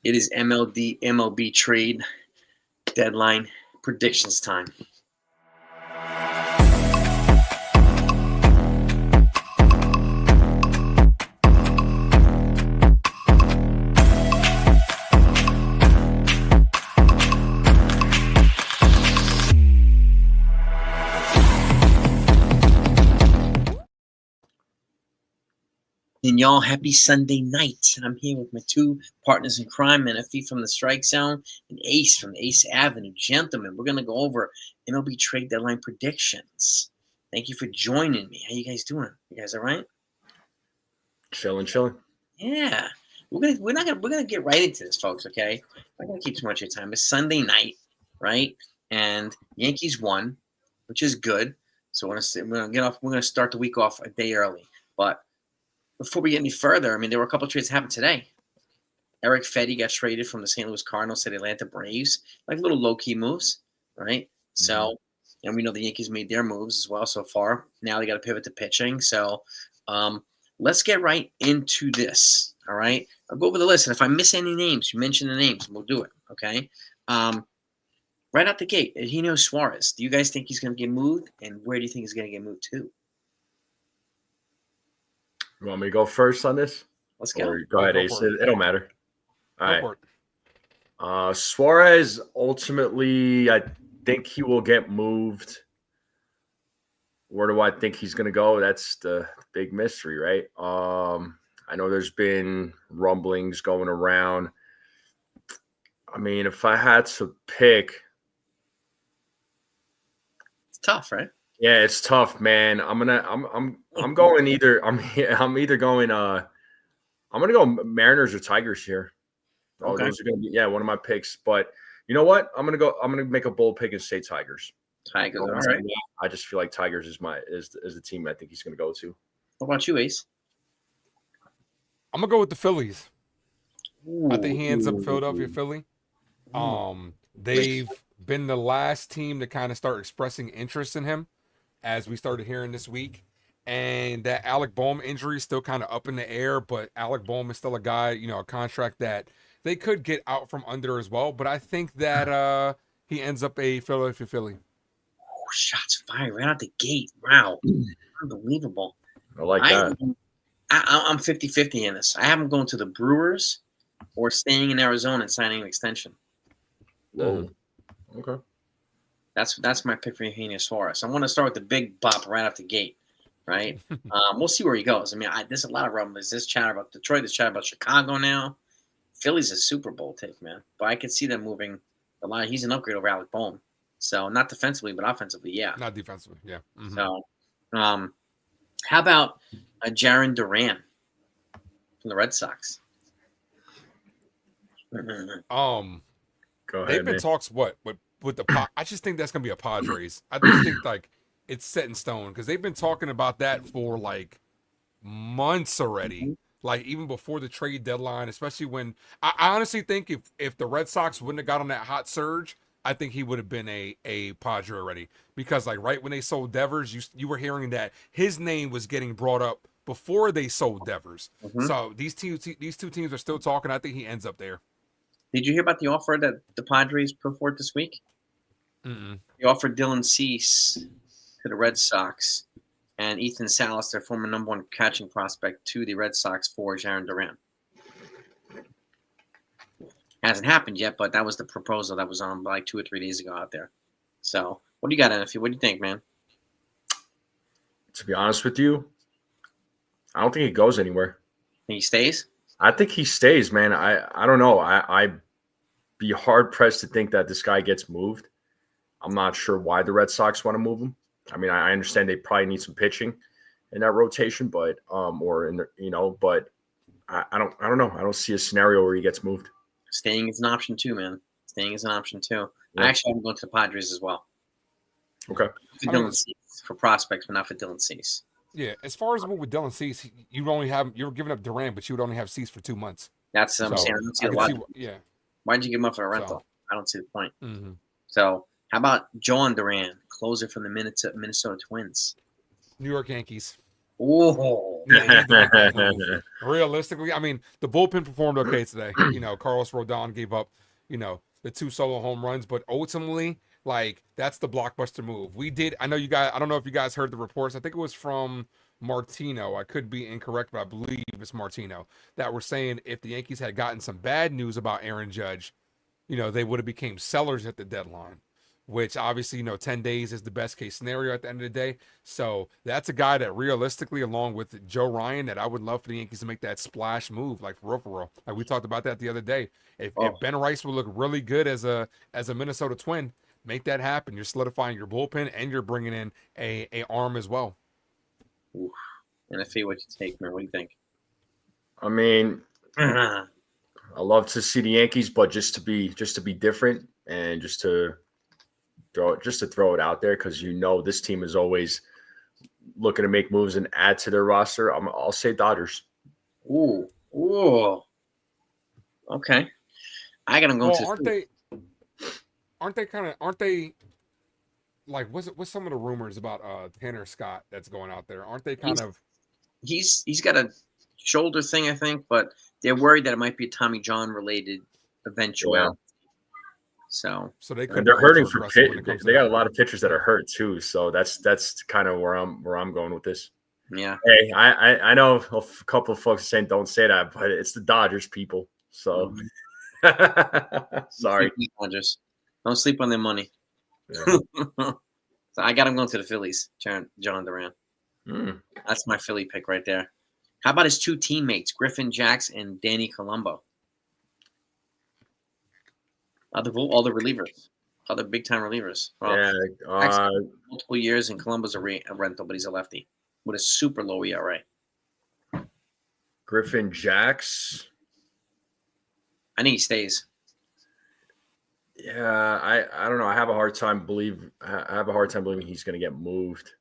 It is MLB trade deadline predictions time. And y'all, happy Sunday night. I'm here with my two partners in crime, Menifee from the Strike Zone and Ace from Ace Avenue. Gentlemen, we're going to go over MLB trade deadline predictions. Thank you for joining me. How you guys doing? You guys all right? Chilling. Yeah. We're gonna get right into this, folks, okay? I'm not gonna keep too much of your time. It's Sunday night, right? And Yankees won, which is good. So we're gonna start the week off a day early. But before we get any further, I mean, there were a couple of trades that happened today. Eric Fedde got traded from the St. Louis Cardinals to the Atlanta Braves, like little low-key moves, right? So, and we know the Yankees made their moves as well so far. Now they got to pivot to pitching. So, let's get right into this, all right? I'll go over the list, and if I miss any names, you mention the names, and we'll do it, okay? Right out the gate, Eugenio Suarez. Do you guys think he's going to get moved, and where do you think he's going to get moved to? You want me to go first on this? Let's go. Or go ahead, Ace. It don't matter. All right. Suarez, ultimately, I think he will get moved. Where do I think he's going to go? That's the big mystery, right? I know there's been rumblings going around. I mean, if I had to pick, it's tough, right? Yeah, it's tough, man. I'm going either. I'm gonna go Mariners or Tigers here. Okay. Those are gonna be one of my picks. But you know what? I'm gonna make a bold pick and say Tigers. Tigers, all right. I just feel like Tigers is the team I think he's gonna go to. What about you, Ace? I'm gonna go with the Phillies. I think he ends up Philadelphia Philly. They've been the last team to kind of start expressing interest in him, as we started hearing this week. And that Alec Bohm injury is still kind of up in the air, but Alec Bohm is still a guy, a contract that they could get out from under as well. But I think that he ends up a Philadelphia Philly. Oh, shots fired right out the gate. Wow. Unbelievable. I like that. I'm 50-50 in this. I have him going to the Brewers or staying in Arizona and signing an extension. Whoa. Okay. That's my pick for Eugenio Suarez. I want to start with the big bop right off the gate, right? We'll see where he goes. I mean, there's a lot of rumblings. There's chatter about Detroit. There's chatter about Chicago now. Philly's a Super Bowl take, man. But I could see them moving a lot. He's an upgrade over Alec Bohm. So not defensively, but offensively, yeah. Not defensively, yeah. Mm-hmm. So, how about Jarren Duran from the Red Sox? Go ahead, they've been talks with the. I just think that's gonna be a Padres. I just think like it's set in stone because they've been talking about that for like months already. Like even before the trade deadline, especially when I honestly think if the Red Sox wouldn't have got on that hot surge, I think he would have been a Padre already. Because like right when they sold Devers, you were hearing that his name was getting brought up before they sold Devers. Mm-hmm. So these two teams are still talking. I think he ends up there. Did you hear about the offer that the Padres put forward this week? Mm-mm. They offered Dylan Cease to the Red Sox and Ethan Salas, their former number one catching prospect, to the Red Sox for Jarren Duran. Hasn't happened yet, but that was the proposal that was on like 2 or 3 days ago out there. So, what do you got, NFU? What do you think, man? To be honest with you, I don't think he goes anywhere. Think he stays? I think he stays, man. I don't know. I'd be hard-pressed to think that this guy gets moved. I'm not sure why the Red Sox want to move him. I mean, I understand they probably need some pitching in that rotation, but but I don't know. I don't see a scenario where he gets moved. Staying is an option too, man. Staying is an option too. Yeah. I actually am going to the Padres as well. Okay. For Dylan Cease, for prospects, but not for Dylan Cease. Yeah, as far as the move with Dylan Cease, you're giving up Duran, but you would only have Cease for 2 months. That's what I'm saying. I don't see the logic. Why'd you give him up for a rental? I don't see the point. Mm-hmm. So, how about John Duran, closer from the Minnesota Twins? New York Yankees. Oh, need to make that move. Realistically, I mean, the bullpen performed okay today. Carlos Rodon gave up, the 2 solo home runs, but ultimately, like, that's the blockbuster move. I know you guys, I don't know if you guys heard the reports. I think it was from Martino. I could be incorrect, but I believe it's Martino that were saying if the Yankees had gotten some bad news about Aaron Judge, they would have became sellers at the deadline, which obviously, 10 days is the best case scenario at the end of the day. So that's a guy that realistically, along with Joe Ryan, that I would love for the Yankees to make that splash move, like for real. Like we talked about that the other day. If Ben Rice would look really good as a Minnesota Twin, make that happen. You're solidifying your bullpen and you're bringing in a arm as well. Oof. And I feel what you take, man. What do you think? I mean, I love to see the Yankees, but just to be different and just to throw it out there, because this team is always looking to make moves and add to their roster. I'll say Dodgers. Ooh. Okay. I got them going to. Aren't they like what's some of the rumors about Tanner Scott that's going out there? Aren't they kind of? He's got a shoulder thing, I think, but they're worried that it might be a Tommy John related eventuality. So they're hurting for pitch. They got a lot of pitchers that are hurt too. So that's kind of where I'm going with this. Yeah. Hey, I know a couple of folks saying don't say that, but it's the Dodgers, people. So sorry, Dodgers. Don't sleep on their money. Yeah. So I got him going to the Phillies. John Duran. Mm. That's my Philly pick right there. How about his 2 teammates, Griffin Jax and Danny Colombo? All the relievers, other big-time relievers. Well, multiple years, and Colombo's a rental, but he's a lefty with a super low ERA. Griffin Jax. I think he stays. Yeah, I don't know. I have a hard time believing he's going to get moved.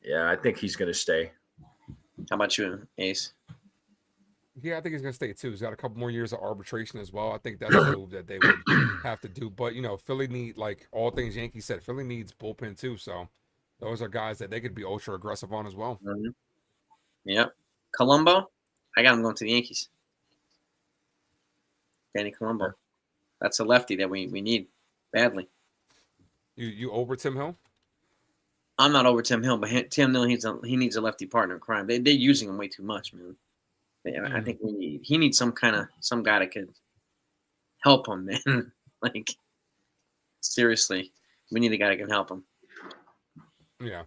Yeah, I think he's going to stay. How about you, Ace? Yeah, I think he's going to stay too. He's got a couple more years of arbitration as well. I think that's a move that they would have to do. But, Philly need, like all things Yankees said, Philly needs bullpen too. So those are guys that they could be ultra aggressive on as well. Mm-hmm. Yep. Colombo, I got him going to the Yankees. Danny Colombo. That's a lefty that we need badly. You over Tim Hill? I'm not over Tim Hill, but Tim Hill he needs a lefty partner in crime. They're using him way too much, man. I think he needs some guy that could help him, man. Like, seriously, we need a guy that can help him. Yeah.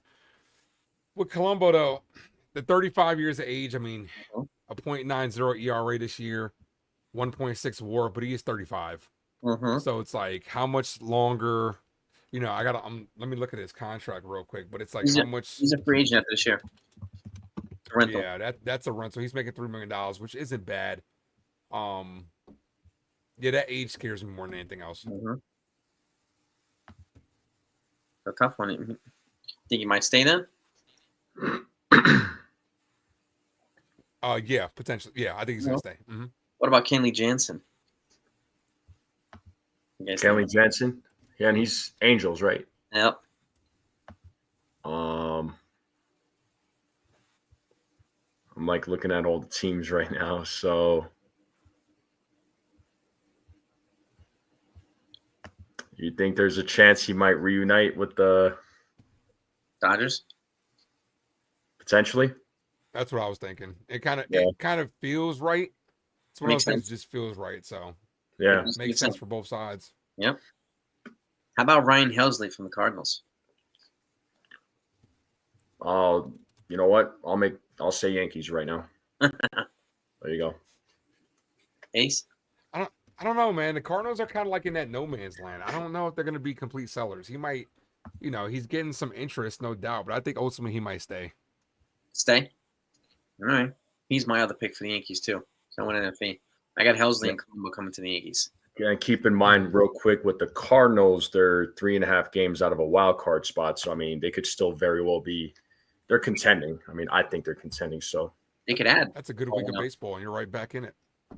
With Colombo, though, the 35 years of age, I mean, a .90 ERA this year, 1.6 WAR, but he is 35. Mm-hmm. So it's like, how much longer? Let me look at his contract real quick, but it's like how much. He's a free agent after this year. Rental. Yeah, that's a rental. He's making $3 million, which isn't bad. Yeah, that age scares me more than anything else. Mm-hmm. A tough one. Think he might stay then? Yeah, potentially. Yeah, I think he's gonna stay. Mm-hmm. What about Kenley Jansen? Kenley Jansen? Yeah, and he's Angels, right? Yep. I'm like looking at all the teams right now, so you think there's a chance he might reunite with the Dodgers? Potentially. That's what I was thinking. It kind of feels right. It's one of those things that just feels right. So yeah, it makes sense for both sides. Yep. How about Ryan Helsley from the Cardinals? Oh, you know what? I'll say Yankees right now. There you go. Ace? I don't know, man. The Cardinals are kind of like in that no man's land. I don't know if they're going to be complete sellers. He might, he's getting some interest, no doubt, but I think ultimately he might stay. Stay? All right. He's my other pick for the Yankees, too. So I went NFE. I got Helsley and Colombo coming to the Yankees. Yeah, and keep in mind real quick with the Cardinals, they're 3.5 games out of a wild card spot. So, I mean, they could still very well be – they're contending. I mean, I think they're contending, so. They could add. That's a good week of baseball, and you're right back in it.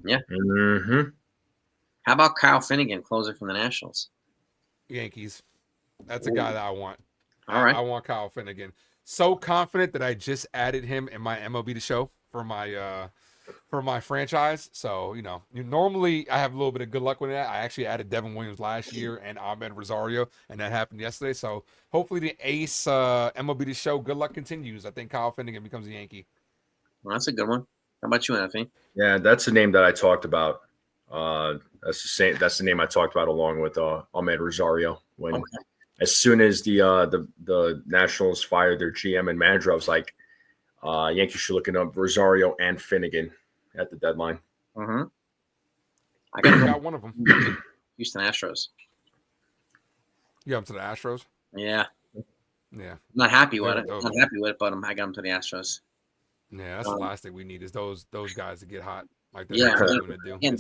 Yeah. Mm-hmm. How about Kyle Finnegan, closer from the Nationals? Yankees. That's a guy that I want. All right. I want Kyle Finnegan. so confident that I just added him in my MLB The Show for my franchise. So, normally I have a little bit of good luck with that. I actually added Devin Williams last year and Ahmed Rosario, and that happened yesterday. So hopefully the ace MLB The Show good luck continues. I think Kyle Finnegan becomes a Yankee. Well, that's a good one. How about you, Anthony? Yeah, that's the name that I talked about. That's the same. That's the name I talked about along with Ahmed Rosario. As soon as the Nationals fired their GM and manager, I was like, Yankees should look up Rosario and Finnegan at the deadline. Mm-hmm. I got one of them. Houston Astros. You got him to the Astros? Yeah. Yeah. I'm not happy with it. Not happy with it, but I got him to the Astros. Yeah, that's the last thing we need is those guys to get hot like they're doing to do. And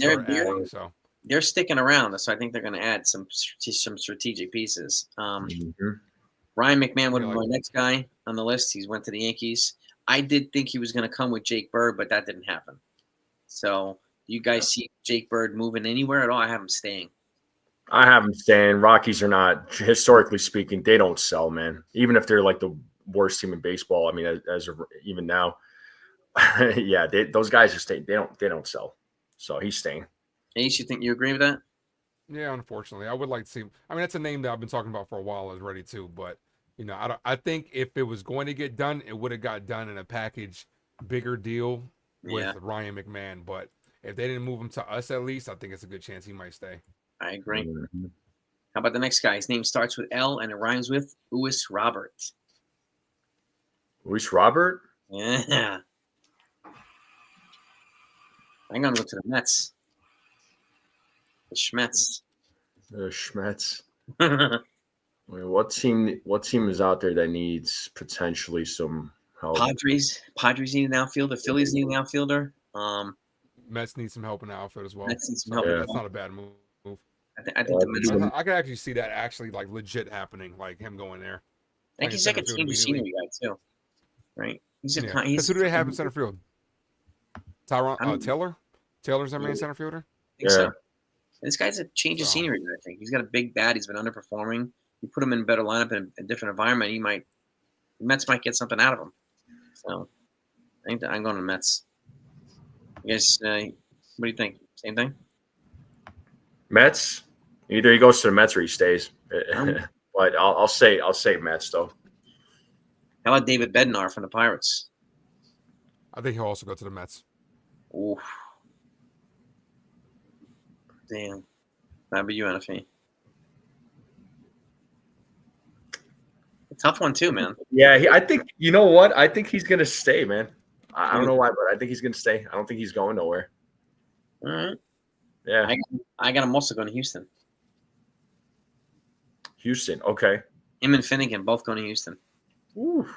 they're sticking around, so I think they're going to add some strategic pieces. Ryan McMahon would be my next guy on the list. He went to the Yankees. I did think he was going to come with Jake Bird, but that didn't happen. So, do you guys see Jake Bird moving anywhere at all? I have him staying. I have him staying. Rockies are not, historically speaking, they don't sell, man. Even if they're like the worst team in baseball. I mean, even now. Yeah, those guys just stay. They don't sell. So he's staying. Ace, you agree with that? Yeah, unfortunately, I would like to see. I mean, that's a name that I've been talking about for a while already too. But I think if it was going to get done, it would have got done in a package, bigger deal with Ryan McMahon. But if they didn't move him to us, at least I think it's a good chance he might stay. I agree. How about the next guy? His name starts with L and it rhymes with Uis Robert. Uis Robert? Yeah. I'm going to go to the Mets. The Schmets. The Schmets. I mean, what team is out there that needs potentially some help? Padres need an outfielder. The Phillies need an outfielder. Mets need some help in the outfield as well. Mets need some help. That's not a bad move. I think the Mets. I could actually see that actually like legit happening, like him going there. I think he's like a change of scenery guy too, right? Because who do they have in center field? Taylor? Taylor's their main center fielder? I think so. This guy's a change of scenery, I think. He's got a big bat. He's been underperforming. You put him in a better lineup in a different environment, the Mets might get something out of him. So I think I'm going to the Mets. You guys, what do you think? Same thing? Mets? Either he goes to the Mets or he stays. But I'll say Mets though. How about David Bednar from the Pirates? I think he'll also go to the Mets. Ooh. Damn. How about you, NFE? A tough one too, man. Yeah, I think you know what? I think he's gonna stay, man. I don't know why, but I think he's gonna stay. I don't think he's going nowhere. All right. Yeah. I got him also going to Houston. Houston, okay. Him and Finnegan both going to Houston. Ooh.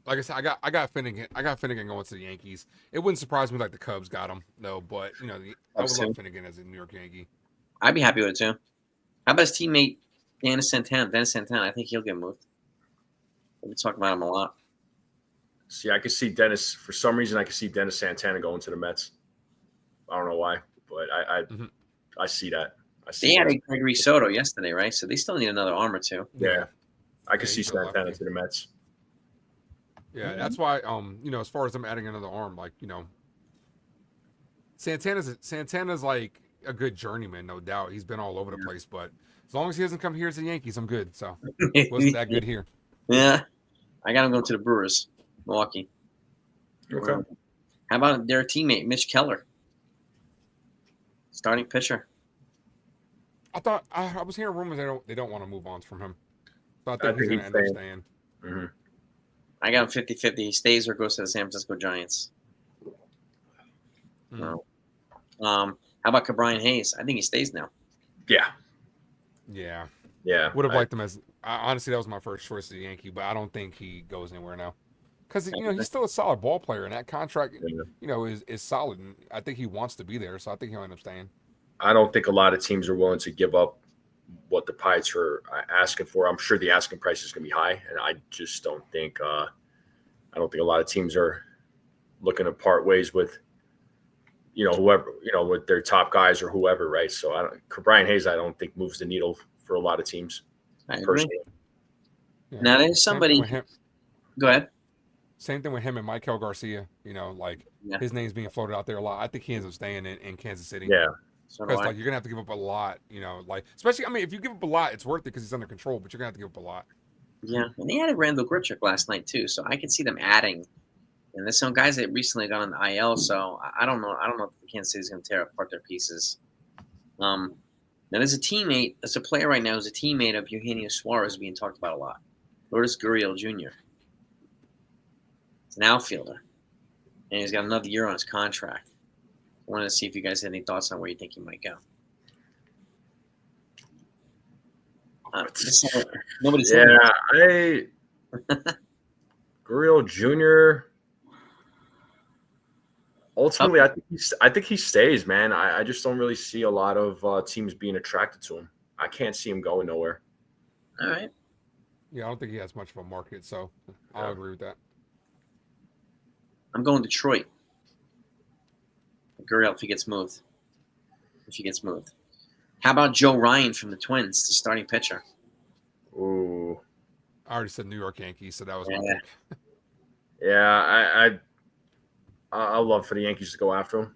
Like I said, I got Finnegan. I got Finnegan going to the Yankees. It wouldn't surprise me like the Cubs got him, though. But I would love Finnegan as a New York Yankee. I'd be happy with it too. How about his teammate Dennis Santana? I think he'll get moved. We talk about him a lot. See, I could see Dennis. For some reason, I could see Dennis Santana going to the Mets. I don't know why, but I see that. They added Gregory Soto yesterday, right? So they still need another arm or two. Yeah. I could see Santana to the Mets. Yeah, that's why as far as them adding another arm, like, Santana's like a good journeyman, no doubt. He's been all over the place, but as long as he doesn't come here as the Yankees, I'm good. So wasn't that good here. Yeah. I got him going to the Brewers, Milwaukee. Okay. How about their teammate, Mitch Keller? Starting pitcher. I thought I was hearing rumors they don't want to move on from him. So I think he's going to end up staying. Mm-hmm. I got him 50-50. He stays or goes to the San Francisco Giants. Mm-hmm. How about Cabrian Hayes? I think he stays now. Yeah. Would have liked him as honestly that was my first choice as a Yankee, but I don't think he goes anywhere now. Because he's still a solid ball player, and that contract is solid. And I think he wants to be there, so I think he'll end up staying. I don't think a lot of teams are willing to give up what the Pirates are asking for. I'm sure the asking price is going to be high, and I just don't think a lot of teams are looking to part ways with whoever with their top guys or whoever, right? So Brian Hayes, I don't think moves the needle for a lot of teams. I agree. Yeah. Now there's Same thing somebody. with him. Go ahead. Same thing with him and Michael Garcia. Yeah. His name's being floated out there a lot. I think he ends up staying in Kansas City. Yeah. So do Because I. like you're gonna have to give up a lot, especially if you give up a lot, it's worth it because he's under control. But you're gonna have to give up a lot. Yeah, and they added Randall Grichuk last night too, so I can see them adding. And there's some guys that recently got on the IL, so I don't know. I don't know if Kansas City's going to tear apart their pieces. Now there's a teammate, there's a player right now who's a teammate of Eugenio Suarez being talked about a lot. Lourdes Gurriel Jr. He's an outfielder, and he's got another year on his contract. I wanted to see if you guys had any thoughts on where you think he might go. Nobody's saying Yeah, Gurriel Jr. Ultimately, I think he stays, man. I just don't really see a lot of teams being attracted to him. I can't see him going nowhere. All right. Yeah, I don't think he has much of a market, so I'll agree with that. I'm going Detroit. Gurriel if he gets moved. How about Joe Ryan from the Twins, the starting pitcher? Ooh. I already said New York Yankees, so that was my pick. Yeah, I'd love for the Yankees to go after him.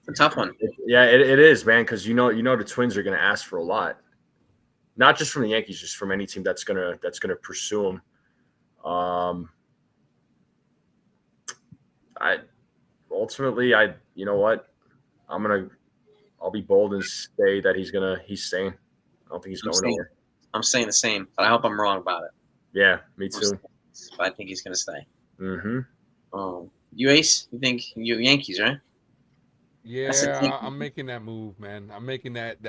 It's a tough one. It is, man, because you know the Twins are going to ask for a lot, not just from the Yankees, just from any team that's gonna pursue him. You know what, I'll be bold and say that he's staying. I don't think he's going nowhere. I'm saying the same, but I hope I'm wrong about it. Yeah, me too. But I think he's going to stay. Mm-hmm. You Ace? You think you Yankees, right? Yeah, I'm making that move, man. I'm making that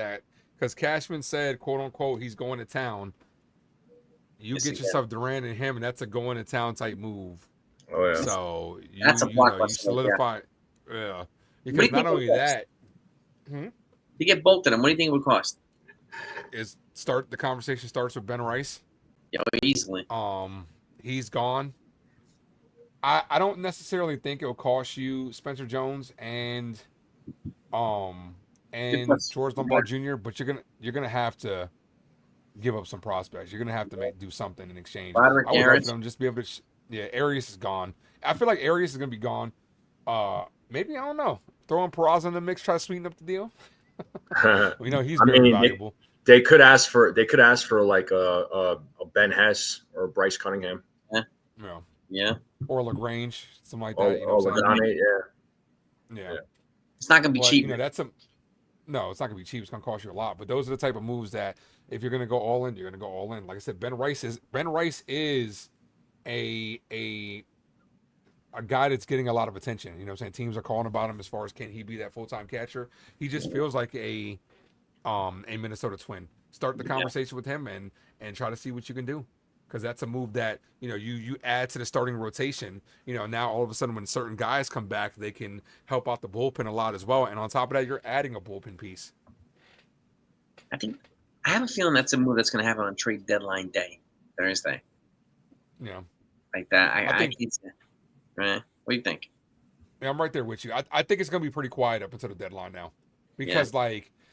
because Cashman said, quote unquote, he's going to town. You get yourself Duran and him, and that's a going to town type move. Oh yeah. So you solidify. Yeah. Because not only that, to get both of them, what do you think it would cost? The conversation starts with Ben Rice. Yeah, easily. He's gone. I don't necessarily think it will cost you Spencer Jones and George Lombard Jr., but you're gonna have to give up some prospects. You're gonna have to do something in exchange. Roderick I would Arias. love for them just be able to. Arias is gone. I feel like Arias is gonna be gone. Maybe, I don't know. Throwing Peraza in the mix, try to sweeten up the deal. He's very valuable. They could ask for like a Ben Hess or Bryce Cunningham. Yeah. Or LaGrange, something like that. Yeah. It's not gonna be cheap. No, it's not gonna be cheap. It's gonna cost you a lot. But those are the type of moves that if you're gonna go all in, you're gonna go all in. Like I said, Ben Rice is a guy that's getting a lot of attention. You know what I'm saying? Teams are calling about him as far as can he be that full-time catcher. He just feels like a Minnesota Twin. Start the conversation with him and try to see what you can do. Because that's a move that, you add to the starting rotation. Now all of a sudden when certain guys come back, they can help out the bullpen a lot as well. And on top of that, you're adding a bullpen piece. I have a feeling that's a move that's going to happen on trade deadline day, Thursday. Yeah. Like that. I think it's right. What do you think? Yeah, I'm right there with you. I think it's going to be pretty quiet up until the deadline now. Because,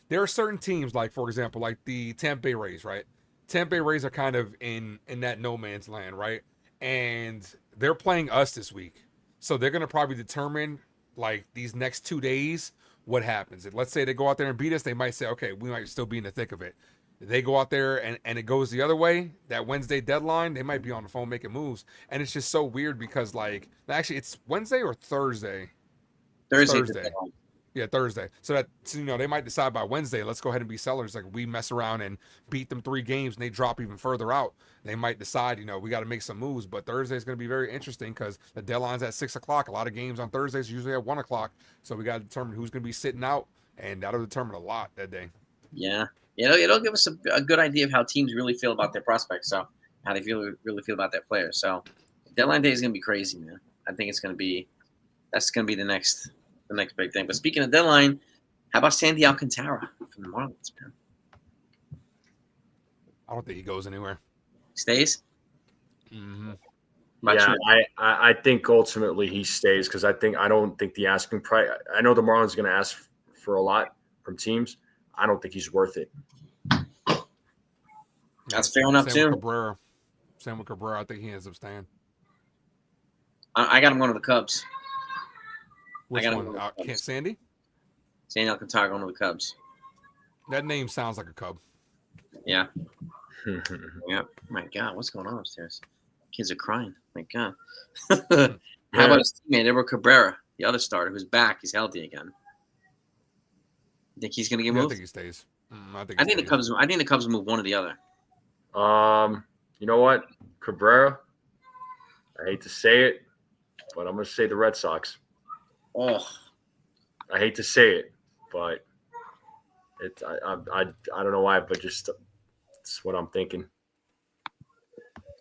there are certain teams, like, for example, like the Tampa Bay Rays, right? Tampa Bay Rays are kind of in that no man's land, right? And they're playing us this week. So they're going to probably determine, like, these next 2 days what happens. If, let's say they go out there and beat us, they might say, okay, we might still be in the thick of it. If they go out there and it goes the other way, that Wednesday deadline, they might be on the phone making moves. And it's just so weird because, like, actually, it's Wednesday or Thursday? Thursday. Yeah, Thursday. So they might decide by Wednesday, let's go ahead and be sellers. Like, we mess around and beat them 3 games and they drop even further out. They might decide, we got to make some moves. But Thursday is going to be very interesting because the deadline's at 6 o'clock. A lot of games on Thursdays usually at 1 o'clock. So we got to determine who's going to be sitting out, and that'll determine a lot that day. Yeah. It'll give us a good idea of how teams really feel about their prospects. So how they really feel about their players. So deadline day is going to be crazy, man. I think that's going to be the next big thing. But speaking of deadline, how about Sandy Alcantara from the Marlins, man? I don't think he goes anywhere. Stays? Mm-hmm. Yeah, I think ultimately he stays because I don't think the asking price. I know the Marlins are going to ask for a lot from teams. I don't think he's worth it. That's fair enough Same too. With Cabrera. I think he ends up staying. I got him going to the Cubs. Which got him one? going to the Cubs. Sandy? Sandy Alcantara going to the Cubs. That name sounds like a Cub. Yeah. Yeah. My God, what's going on upstairs? Kids are crying. My God. How about his teammate, Edward Cabrera, the other starter, who's back? He's healthy again. You think he's going to get moved? I think he stays. I think the Cubs move one or the other. You know what, Cabrera? I hate to say it, but I'm going to say the Red Sox. Oh, I hate to say it, but I don't know why, but just it's what I'm thinking.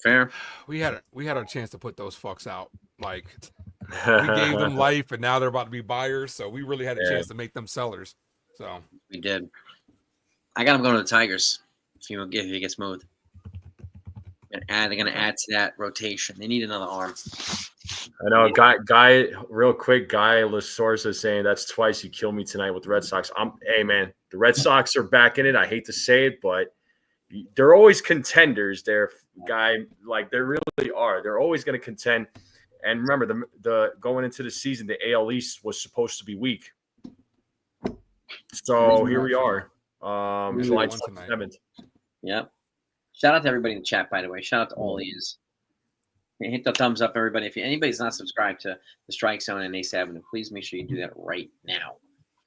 fair. We had our chance to put those fucks out. Like we gave them life, and now they're about to be buyers. So we really had a chance to make them sellers. So we did. I got him going to the Tigers if he gets moved. They're going to add to that rotation. They need another arm. I know, guy, real quick, Guy Lasorsa is saying that's twice you kill me tonight with the Red Sox. Hey man, the Red Sox are back in it. I hate to say it, but they're always contenders. They're they really are. They're always going to contend. And remember, the going into the season, the AL East was supposed to be weak. So here we are, July 27th. Yep. Shout out to everybody in the chat, by the way. Shout out to all these. Hit the thumbs up, everybody. If anybody's not subscribed to the Strike Zone and Ace Avenue, please make sure you do that right now.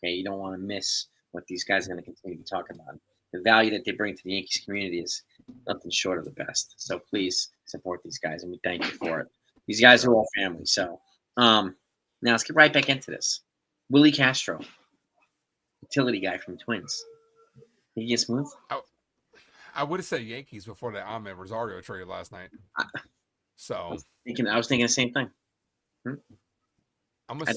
Okay, you don't want to miss what these guys are going to continue to be talking about. The value that they bring to the Yankees community is nothing short of the best. So please support these guys, and we thank you for it. These guys are all family. So now let's get right back into this. Willie Castro, utility guy from Twins. He gets smooth. I would have said Yankees before that Ahmed Rosario trade last night. So I was thinking the same thing. I'm gonna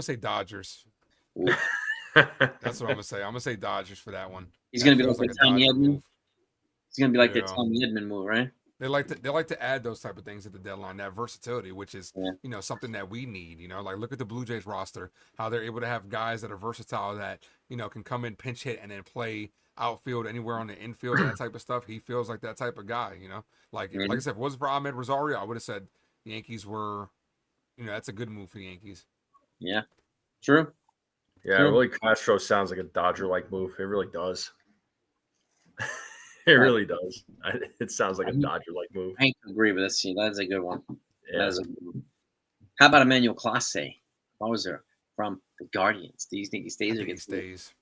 say Dodgers. That's what I'm gonna say. I'm gonna say Dodgers for that one. He's gonna be like the Tommy Edman. He's gonna be like the Tommy Edman move, right? They like to add those type of things at the deadline, that versatility, which is something that we need. Like look at the Blue Jays roster, how they're able to have guys that are versatile that can come in, pinch hit, and then play outfield anywhere on the infield, that type of stuff. He feels like that type of guy. Like I said, if it wasn't for Ahmed Rosario, I would have said the Yankees were, that's a good move for the Yankees. Yeah, true. Yeah, Willie Castro sounds like a Dodger-like move. It really does. It really does. It sounds like a Dodger-like move. I agree, but that's a good one. Yeah. That is a good one. How about Emmanuel Clase, closer from the Guardians? Do you think he stays or gets moved?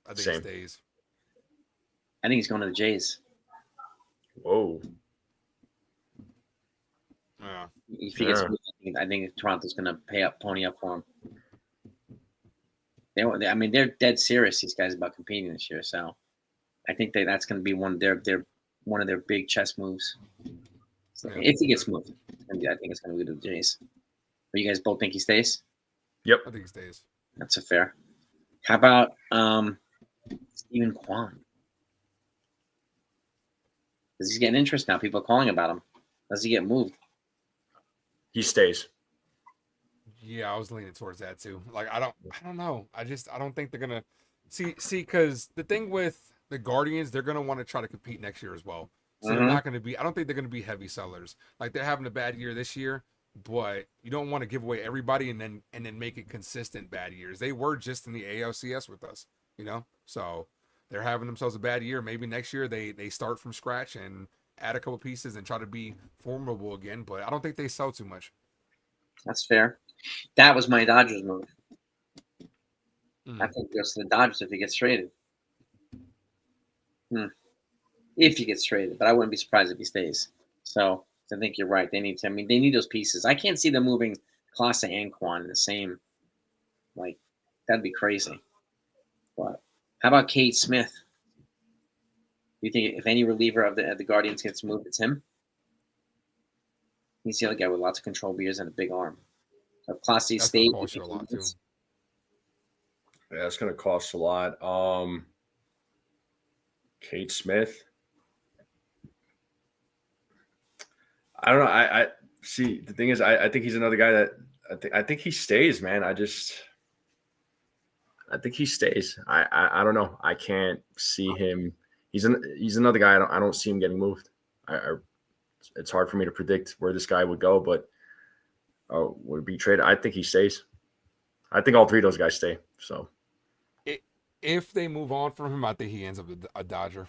I think he stays. I think he's going to the Jays. Whoa. Yeah. If he gets moved, I think Toronto's going to pony up for him. They're dead serious, these guys, about competing this year. So I think that's going to be one of their big chess moves. So if he gets moved, I think it's going to go to the Jays. But you guys both think he stays? Yep, I think he stays. That's a fair. How about Steven Kwan? Because he's getting interest now. People are calling about him. Does he get moved? He stays. Yeah, I was leaning towards that too. Like I don't know. I don't think they're gonna see because the thing with the Guardians, they're gonna want to try to compete next year as well. So they're not gonna be. I don't think they're gonna be heavy sellers. Like they're having a bad year this year, but you don't want to give away everybody and then make it consistent bad years. They were just in the ALCS with us, So they're having themselves a bad year. Maybe next year they start from scratch and add a couple pieces and try to be formidable again. But I don't think they sell too much. That's fair. That was my Dodgers move. I think it goes to the Dodgers if he gets traded. If he gets traded, but I wouldn't be surprised if he stays. So I think you're right. They need those pieces. I can't see them moving Clase and Kwan in the same. Like that'd be crazy. But how about Cade Smith? Do you think if any reliever of the Guardians gets moved, it's him? He's the other guy with lots of control beers and a big arm. So Clase stays. Cost you a lot too. Yeah, it's going to cost a lot. Cade Smith. I don't know. I see. The thing is, I think he's another guy that I think he stays, man. I think he stays. I don't know. I can't see him. He's another guy. I don't see him getting moved. It's hard for me to predict where this guy would go, but would be traded. I think he stays. I think all three of those guys stay. So if they move on from him, I think he ends up a Dodger.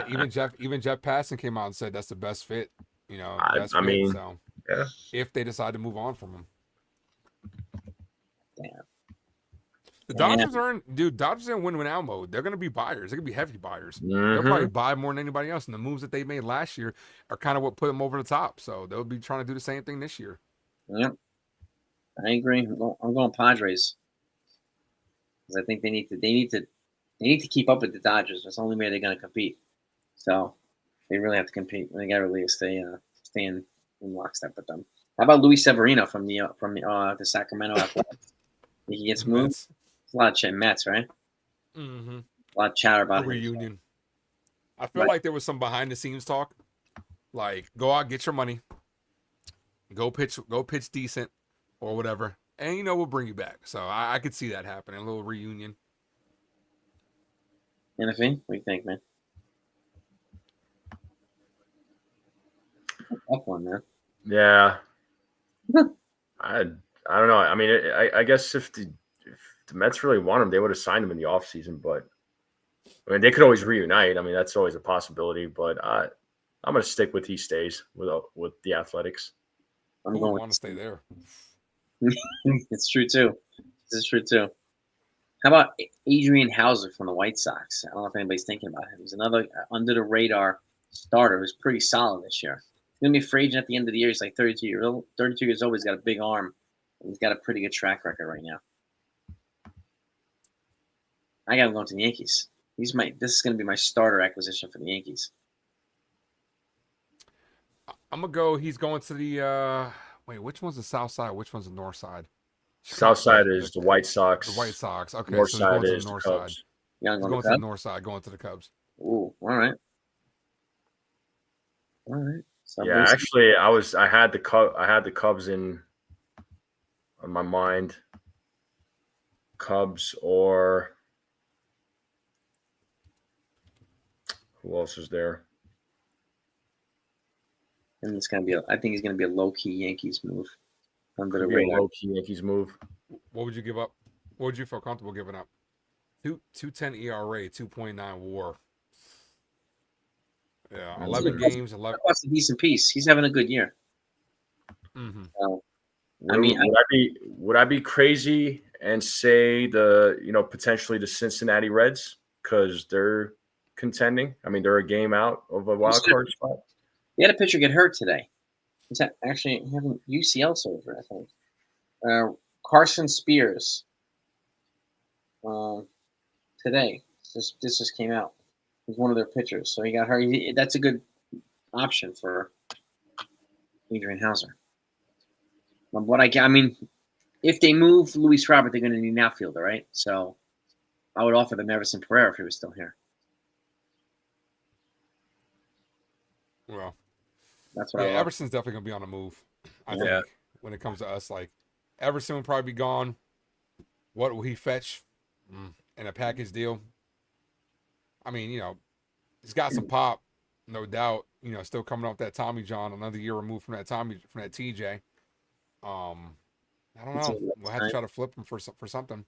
Even Jeff Passan came out and said that's the best fit. I mean, so yeah. If they decide to move on from him, damn. The Dodgers are in win-win out mode. They're going to be buyers. They're going to be heavy buyers. Mm-hmm. They'll probably buy more than anybody else. And the moves that they made last year are kind of what put them over the top. So they'll be trying to do the same thing this year. Yep, I agree. I'm going Padres because I think they need to keep up with the Dodgers. That's the only way they're going to compete. So they really have to compete. They got to really stay in lockstep with them. How about Luis Severino from the Sacramento Athletics? He gets moved. It's a lot of Mets, right? Mm-hmm. A lot of chatter about a reunion. I feel like there was some behind the scenes talk. Like, go out, get your money, go pitch decent, or whatever, and we'll bring you back. So I could see that happening, a little reunion. Anything? What do you think, man? Tough one, man. Yeah. I don't know. I mean, I guess if the Mets really want him, they would have signed him in the offseason. But I mean, they could always reunite. I mean, that's always a possibility. But I'm going to stick with he stays with the Athletics. I'm going to want to stay there. It's true too. This is true too. How about Adrian Hauser from the White Sox? I don't know if anybody's thinking about him. He's another under the radar starter who's pretty solid this year. He's going to be a free agent at the end of the year. He's like 32 years old. 32 years old. He's got a big arm. He's got a pretty good track record right now. I got him going to the Yankees. This is going to be my starter acquisition for the Yankees. I'm going to go. He's going to the wait, which one's the south side? Which one's the north side? South side is the White Sox. The White Sox. Okay, north so side he's going is to the north the Cubs. side. He's going to the north side, going to the Cubs. Ooh, all right. All right. Yeah, actually, I had the Cubs on my mind. Cubs or who else is there? And I think it's gonna be a low key Yankees move. Under the radar. Low key Yankees move. What would you give up? What would you feel comfortable giving up? 2.10 ERA, 2.9 WAR. Yeah, 11 games, 11. That's a decent piece. He's having a good year. Mm-hmm. Would I be crazy and say potentially the Cincinnati Reds because they're contending? I mean, they're a game out of a wild card spot. They had a pitcher get hurt today. He's actually having UCL surgery, I think. Carson Spears. Today, this just came out. He's one of their pitchers, so he got hurt. That's a good option for Adrian Hauser. If they move Luis Robert, they're going to need an outfielder, right? So I would offer them Everson Pereira if he was still here. Well, that's what I love. Everson's definitely going to be on the move. I think when it comes to us, like Everson will probably be gone. What will he fetch in a package deal? I mean, he's got some pop, no doubt. Still coming off that Tommy John, another year removed from that TJ. I don't know. We'll have to try to flip him for something.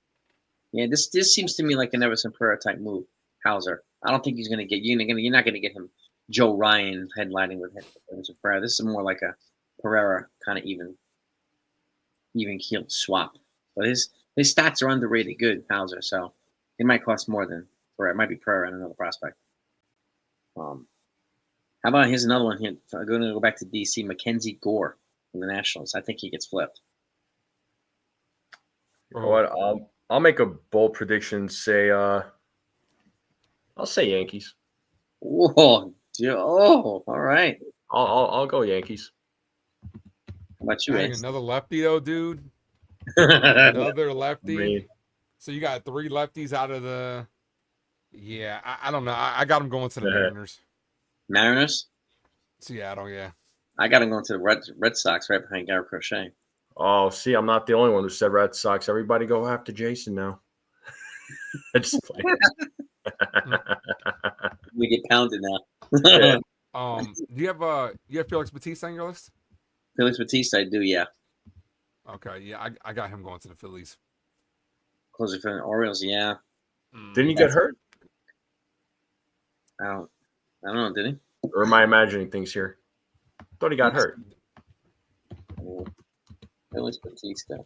Yeah, this seems to me like an Everson Pereira type move. Hauser. I don't think he's going to get. You're not going to get him Joe Ryan headlining with Everson Pereira. This is more like a Pereira kind of even keeled swap. But his stats are underrated good, Hauser. So it might cost more than Pereira. It might be Pereira and another prospect. How about here's another one here? I'm going to go back to DC. Mackenzie Gore from the Nationals. I think he gets flipped. You know what? I'll make a bold prediction. I'll say Yankees. Whoa! All right. I'll go Yankees. How about you, Ed? Another lefty though, dude. Another lefty. I mean, so you got 3 lefties out of the. Yeah, I don't know. I got them going to the Mariners. Mariners? Seattle, yeah. I got him going to the Red Sox right behind Garrett Crochet. Oh, see, I'm not the only one who said Red Sox. Everybody go after Jason now. I just play. We get pounded now. Yeah. Do you have Felix Bautista on your list? Felix Bautista, I do, yeah. Okay, yeah, I got him going to the Phillies. Closer for the Orioles, yeah. Didn't he get hurt? I don't know, did he? Or am I imagining things here? Thought he got hurt. Felix Bautista.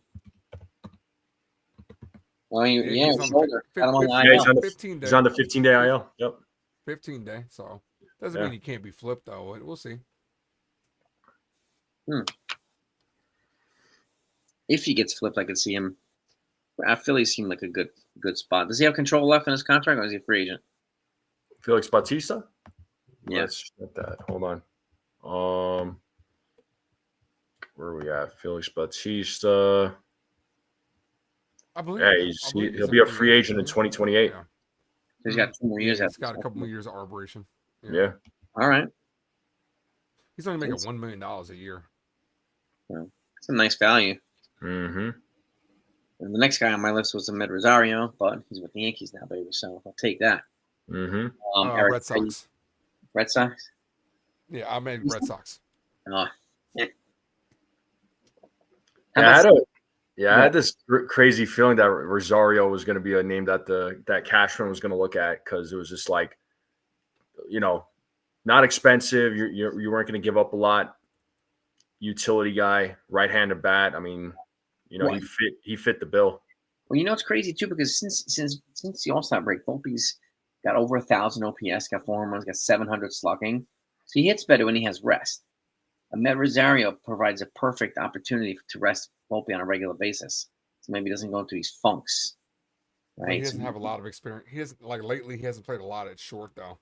Well, yeah, he's on shoulder. the Got him on the Yeah, IL. 15 day. He's on the 15-day IL. Yep. 15 day. So doesn't Yeah. mean he can't be flipped though. We'll see. If he gets flipped, I could see him. Philly seemed like a good spot. Does he have control left in his contract, or is he a free agent? Felix Bautista? Yeah. Let's get that. Hold on. Where are we at? Felix Bautista. I believe. Yeah, he'll be a free agent in 2028. Yeah. He's got 2 more years. He's got a couple more years of arbitration. Yeah. All right. He's only making $1 million a year. It's a nice value. Mm-hmm. And the next guy on my list was Ahmed Rosario, but he's with the Yankees now, baby. So I'll take that. Mm-hmm. Red Sox. Red Sox? Yeah, I meant Red Sox. Yeah. I had this crazy feeling that Rosario was going to be a name that that Cashman was going to look at, because it was just like, not expensive. You weren't going to give up a lot. Utility guy, right-handed bat. I mean, he fit the bill. Well, it's crazy too, because since the All-Star break, Volpe's got over 1,000 OPS, got 4 home runs, got 700 slugging. So he hits better when he has rest. Ahmed Rosario provides a perfect opportunity to rest Volpe on a regular basis, so maybe he doesn't go into these funks. Right? He doesn't have a lot of experience. He hasn't lately. He hasn't played a lot at short though,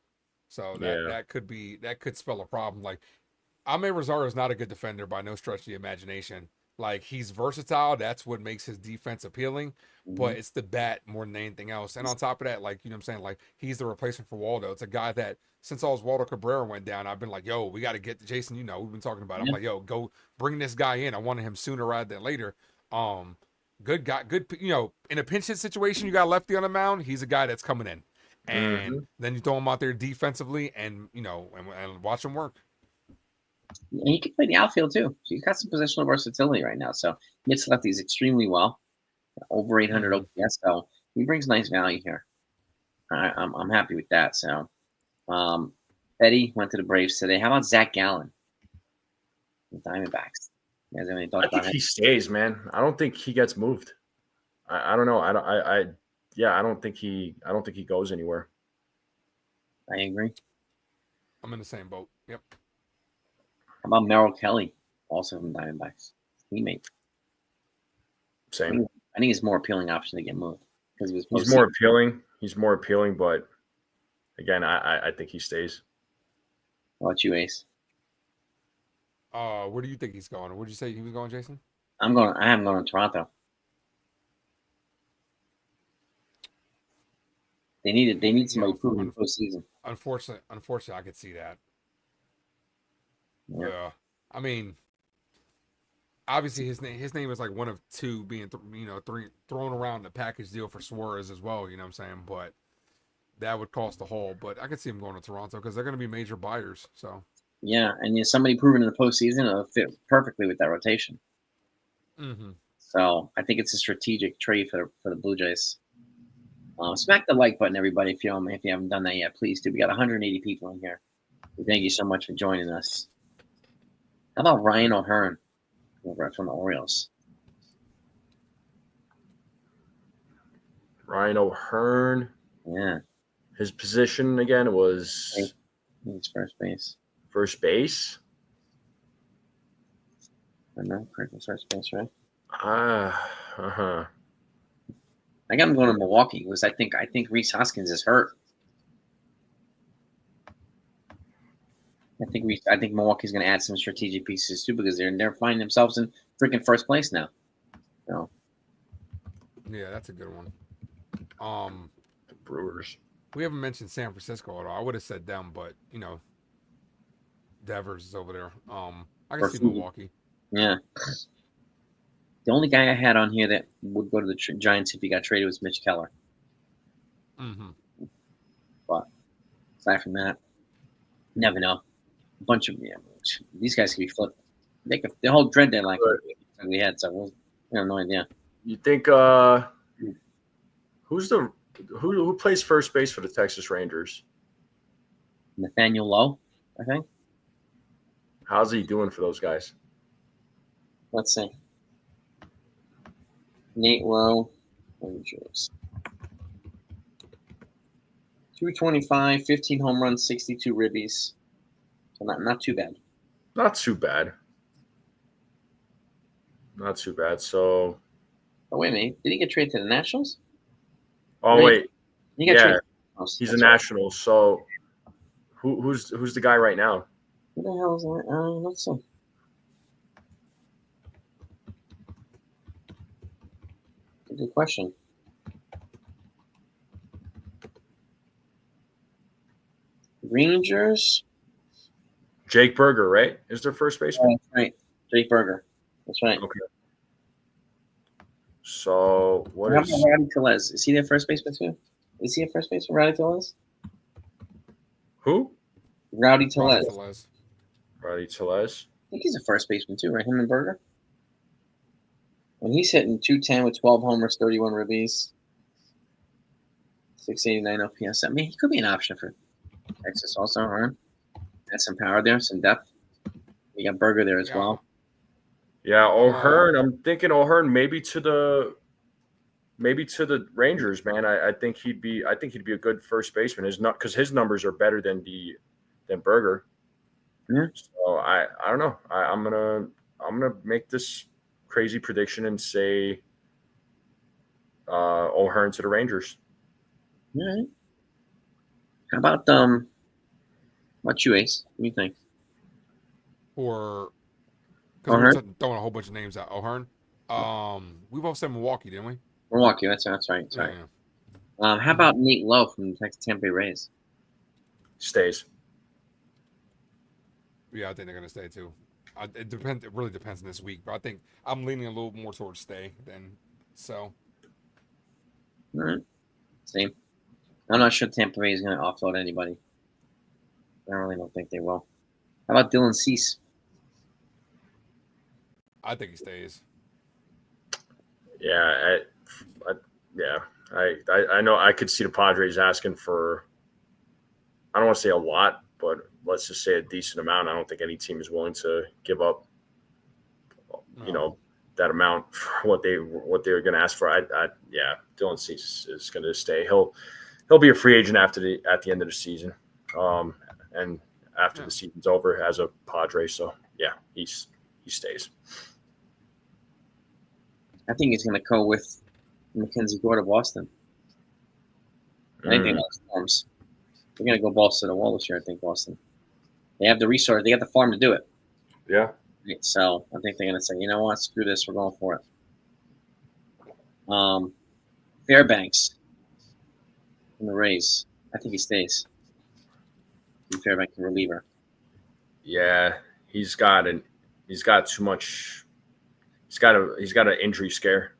so that could spell a problem. Like, Ahmed Rosario is not a good defender by no stretch of the imagination. Like, he's versatile. That's what makes his defense appealing. But it's the bat more than anything else. And on top of that, like, you know what I'm saying? Like, he's the replacement for Waldo. It's a guy that, since Oswaldo Cabrera went down, I've been like, yo, we got to get to Jason. We've been talking about it. I'm like, yo, go bring this guy in. I wanted him sooner rather than later. Good guy. Good, in a pinch hit situation, you got lefty on the mound. He's a guy that's coming in. And then you throw him out there defensively and watch him work. And he can play the outfield too. So he's got some positional versatility right now. So he hits lefties extremely well, over 800 OPS. So he brings nice value here. I'm happy with that. So Eddie went to the Braves today. How about Zach Gallen, the Diamondbacks? You guys have any thoughts about him? He stays, man. I don't think he gets moved. I don't know. I don't think he goes anywhere. I agree. I'm in the same boat. Yep. How about Merrill Kelly, also from Diamondbacks? Teammate. Same. I think it's more appealing option to get moved because he's more appealing. He's more appealing, but again, I think he stays. How about you, Ace? Where do you think he's going? Where'd you say he was going, Jason? I am going to Toronto. They need somebody proven in the postseason. Unfortunately, I could see that. Yeah. I mean, obviously his name is like one of two being thrown around the package deal for Suarez as well. You know what I'm saying? But that would cost a haul. But I could see him going to Toronto because they're going to be major buyers. So yeah, and somebody proven in the postseason will fit perfectly with that rotation. So I think it's a strategic trade for the Blue Jays. Smack the like button, everybody, if you haven't done that yet. Please do. We got 180 people in here. Thank you so much for joining us. How about Ryan O'Hearn from the Orioles? Ryan O'Hearn. Yeah. His position again was He's first base. First base? I know, first base, right? Uh-huh. I got him going to Milwaukee because I think Rhys Hoskins is hurt. I think Milwaukee's going to add some strategic pieces too because they're finding themselves in freaking first place now. So. Yeah, that's a good one. The Brewers. We haven't mentioned San Francisco at all. I would have said them, but Devers is over there. I can see Milwaukee. Yeah. The only guy I had on here that would go to the Giants if he got traded was Mitch Keller. Mm-hmm. But aside from that, you never know. A bunch of these guys could be flipped. The whole dread deadline we had, so we have no idea. You think who plays first base for the Texas Rangers? Nathaniel Lowe, I think. How's he doing for those guys? Let's see. Nate Lowe, Rangers. 225, 15 home runs, 62 ribbies. So not too bad. Not too bad. Not too bad. So. Oh, wait a minute. Did he get traded to the Nationals? Oh, wait. He got traded. He's a National. Right. So who's the guy right now? Who the hell is that? Let's see. Good question. Rangers. Jake Berger, right? Is their first baseman? That's right. Jake Berger. That's right. Okay. So what How is about Rowdy Tellez? Is he their first baseman too? Is he a first baseman, Rowdy Tellez? Who? Rowdy Tellez. Rowdy Tellez. I think he's a first baseman too, right? Him and Berger. And he's hitting 210 with 12 homers, 31 ribbies, 689 OPS. I mean, he could be an option for Texas also, right? Has some power there, some depth. You got Berger there as well. Yeah, O'Hearn. I'm thinking O'Hearn maybe to the Rangers, man. I think he'd be a good first baseman. Because his numbers are better than Berger. Yeah. So I don't know. I'm gonna make this crazy prediction and say O'Hearn to the Rangers. All right. How about you, Ace? What do you think? Or because we were throwing a whole bunch of names out. O'Hearn. We both said Milwaukee, didn't we? Milwaukee. That's right. Sorry. Yeah. How about Nate Lowe from the Tampa Bay Rays? Stays. Yeah, I think they're gonna stay too. It depends. It really depends on this week, but I think I'm leaning a little more towards stay than so. All right. Same. I'm not sure Tampa Bay is going to offload anybody. I really don't think they will. How about Dylan Cease? I think he stays. Yeah, I know. I could see the Padres asking for. I don't want to say a lot, but let's just say a decent amount. I don't think any team is willing to give up, that amount for what they were going to ask for. Dylan Cease is going to stay. He'll be a free agent at the end of the season, and after the season's over as a Padre. So yeah, he stays. I think he's going to go with Mackenzie Gore to Boston. Anything else forms. They're going to go balls to the wall this year, I think, Boston. They have the resource. They got the farm to do it. Yeah. So I think they're going to say, you know what, screw this. We're going for it. Fairbanks in the Rays. I think he stays. Fairbanks, the reliever. Yeah, he's got too much. He's got an injury scare.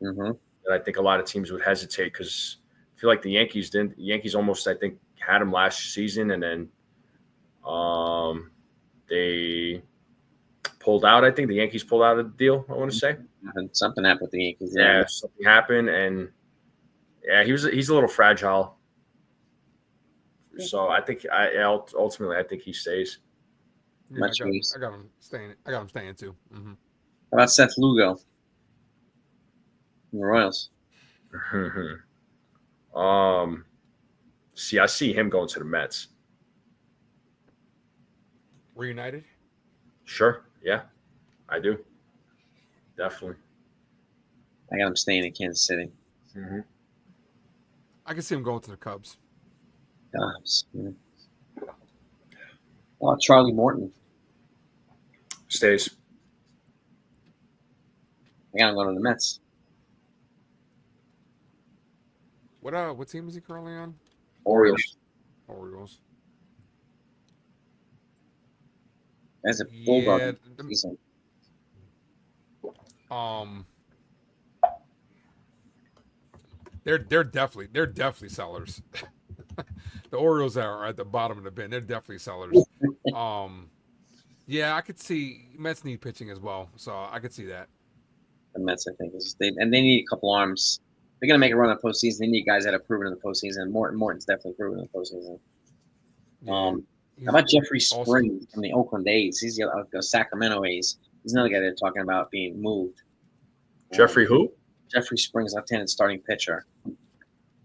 Mm-hmm. That I think a lot of teams would hesitate because I feel like the Yankees didn't. The Yankees almost, I think, had him last season, and then they pulled out. I think the Yankees pulled out of the deal. I want to say something happened with the Yankees. Yeah, something happened, and he's a little fragile. So I think ultimately I think he stays. Yeah, I got him staying. I got him staying too. Mm-hmm. How about Seth Lugo from the Royals? See, I see him going to the Mets. Reunited? Sure. Yeah, I do. Definitely. I got him staying in Kansas City. Mm-hmm. I can see him going to the Cubs. Yeah. Charlie Morton stays. I got him going to the Mets. What team is he currently on? Orioles. As a bulldog. They're definitely sellers. The Orioles are at the bottom of the bin. They're definitely sellers. Yeah, I could see Mets need pitching as well, so I could see that. The Mets, I think, they need a couple arms. They're gonna make a run in the postseason. They need guys that have proven in the postseason. Morton's definitely proven in the postseason. Yeah, How about Jeffrey also, Springs from the Oakland A's? He's the Sacramento A's. He's another guy they're talking about being moved. Jeffrey who? Jeffrey Springs, left-handed starting pitcher.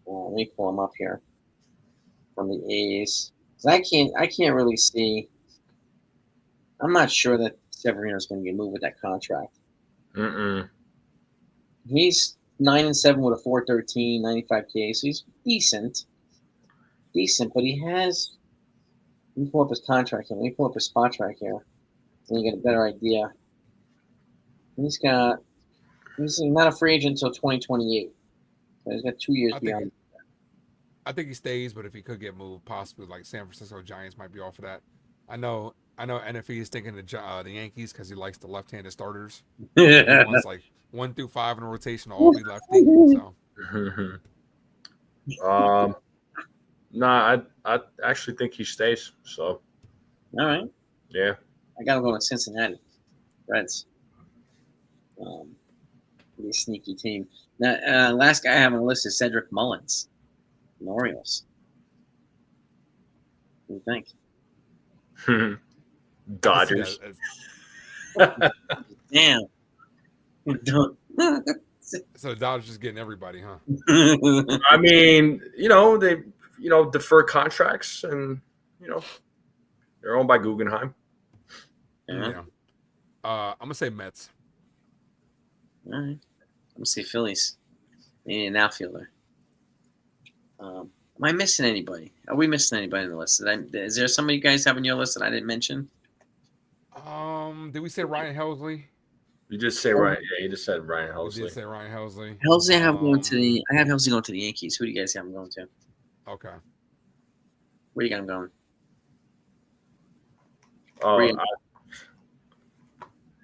Let me pull him up here from the A's. I can't really see. I'm not sure that Severino's going to get moved with that contract. He's 9-7 with a 4.13, 95 K, so he's decent, but he has. Let me pull up his contract here. Let me pull up his spot track here, so you get a better idea. He's not a free agent until 2028. So he's got 2 years beyond. I think he stays, but if he could get moved, possibly like San Francisco Giants might be off of that. I know NFE is thinking the Yankees because he likes the left-handed starters. He wants like 1 through 5 in a rotation, all be lefty. So. I actually think he stays. So. All right. Yeah. I got him going to Cincinnati Reds. Be a sneaky team. Now, last guy I have on the list is Cedric Mullins, from the Orioles. What do you think? Dodgers. Damn. So the Dodgers just getting everybody, huh? I mean, they defer contracts, and they're owned by Guggenheim. Yeah. I'm gonna say Mets. All right. I'm gonna say Phillies. They need an outfielder. Am I missing anybody? Are we missing anybody on the list? Is there somebody you guys have on your list that I didn't mention? Did we say Ryan Helsley? You just say Ryan. Yeah, you just said Ryan Helsley. We did say Ryan Helsley. Helsley, I have Helsley going to the Yankees. Who do you guys have him going to? Okay. Where do you got him going?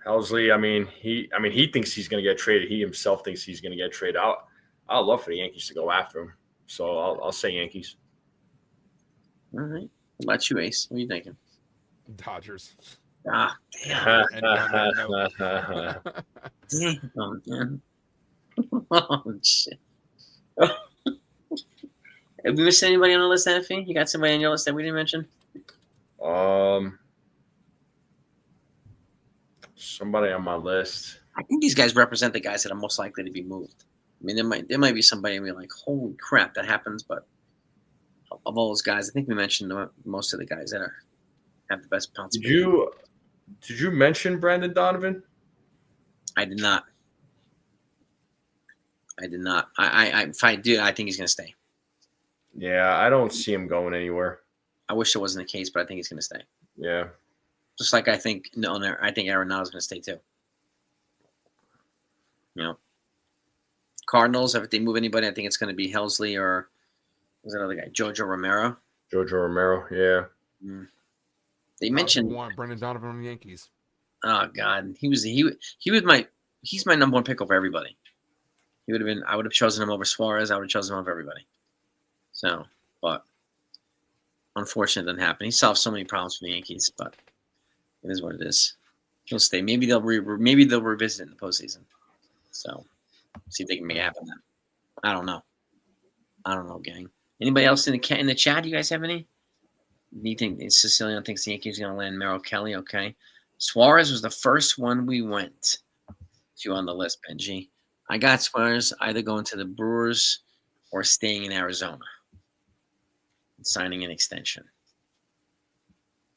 Helsley. He thinks he's going to get traded. He himself thinks he's going to get traded. I'd love for the Yankees to go after him. So I'll say Yankees. All right. What about you, Ace? What are you thinking? Dodgers. Ah, damn. Damn, man. Oh, shit. Have we missed anybody on the list, Effie? You got somebody on your list that we didn't mention? Somebody on my list. I think these guys represent the guys that are most likely to be moved. I mean, there might be somebody and we're like, holy crap, that happens. But of all those guys, I think we mentioned most of the guys that have the best bounce. Did you mention Brandon Donovan? I did not. If I do, I think he's going to stay. Yeah, I don't see him going anywhere. I wish it wasn't the case, but I think he's going to stay. Yeah. Just like I think Arenado's going to stay too. Cardinals, if they move anybody, I think it's going to be Helsley or who's that other guy? Jojo Romero. Yeah. They mentioned Brendan Donovan on the Yankees. Oh God, he's my number one pick over everybody. I would have chosen him over Suarez. I would have chosen him over everybody. So, but unfortunately, it didn't happen. He solved so many problems for the Yankees, but it is what it is. He'll stay. Maybe they'll revisit it in the postseason. So, see if they can make it happen then. I don't know, gang. Anybody else in the chat? Do you guys have any? You think Sicilian thinks the Yankees are going to land Merrill Kelly? Okay. Suarez was the first one we went to on the list, Benji. I got Suarez either going to the Brewers or staying in Arizona and signing an extension.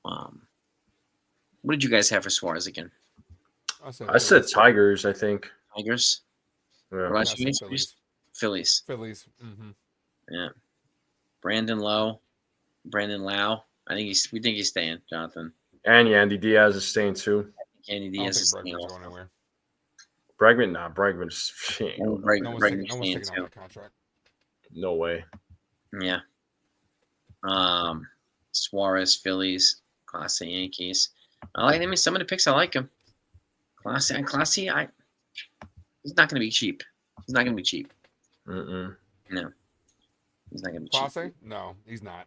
What did you guys have for Suarez again? I said Tigers, I think. Tigers? Yeah. What about you? Phillies. Mm-hmm. Yeah. Brandon Lau. We think he's staying, Jonathan. And Yandy Diaz is staying too. Yandy Diaz is staying. Going anywhere. Bregman's Bregman's taking on that contract. No way. Yeah. Suarez, Phillies, Class A Yankees. Some of the picks I like him. Class A, He's not going to be cheap. He's not going to be cheap. Mm-mm. No, he's not going to be cheap. Clase? No, he's not.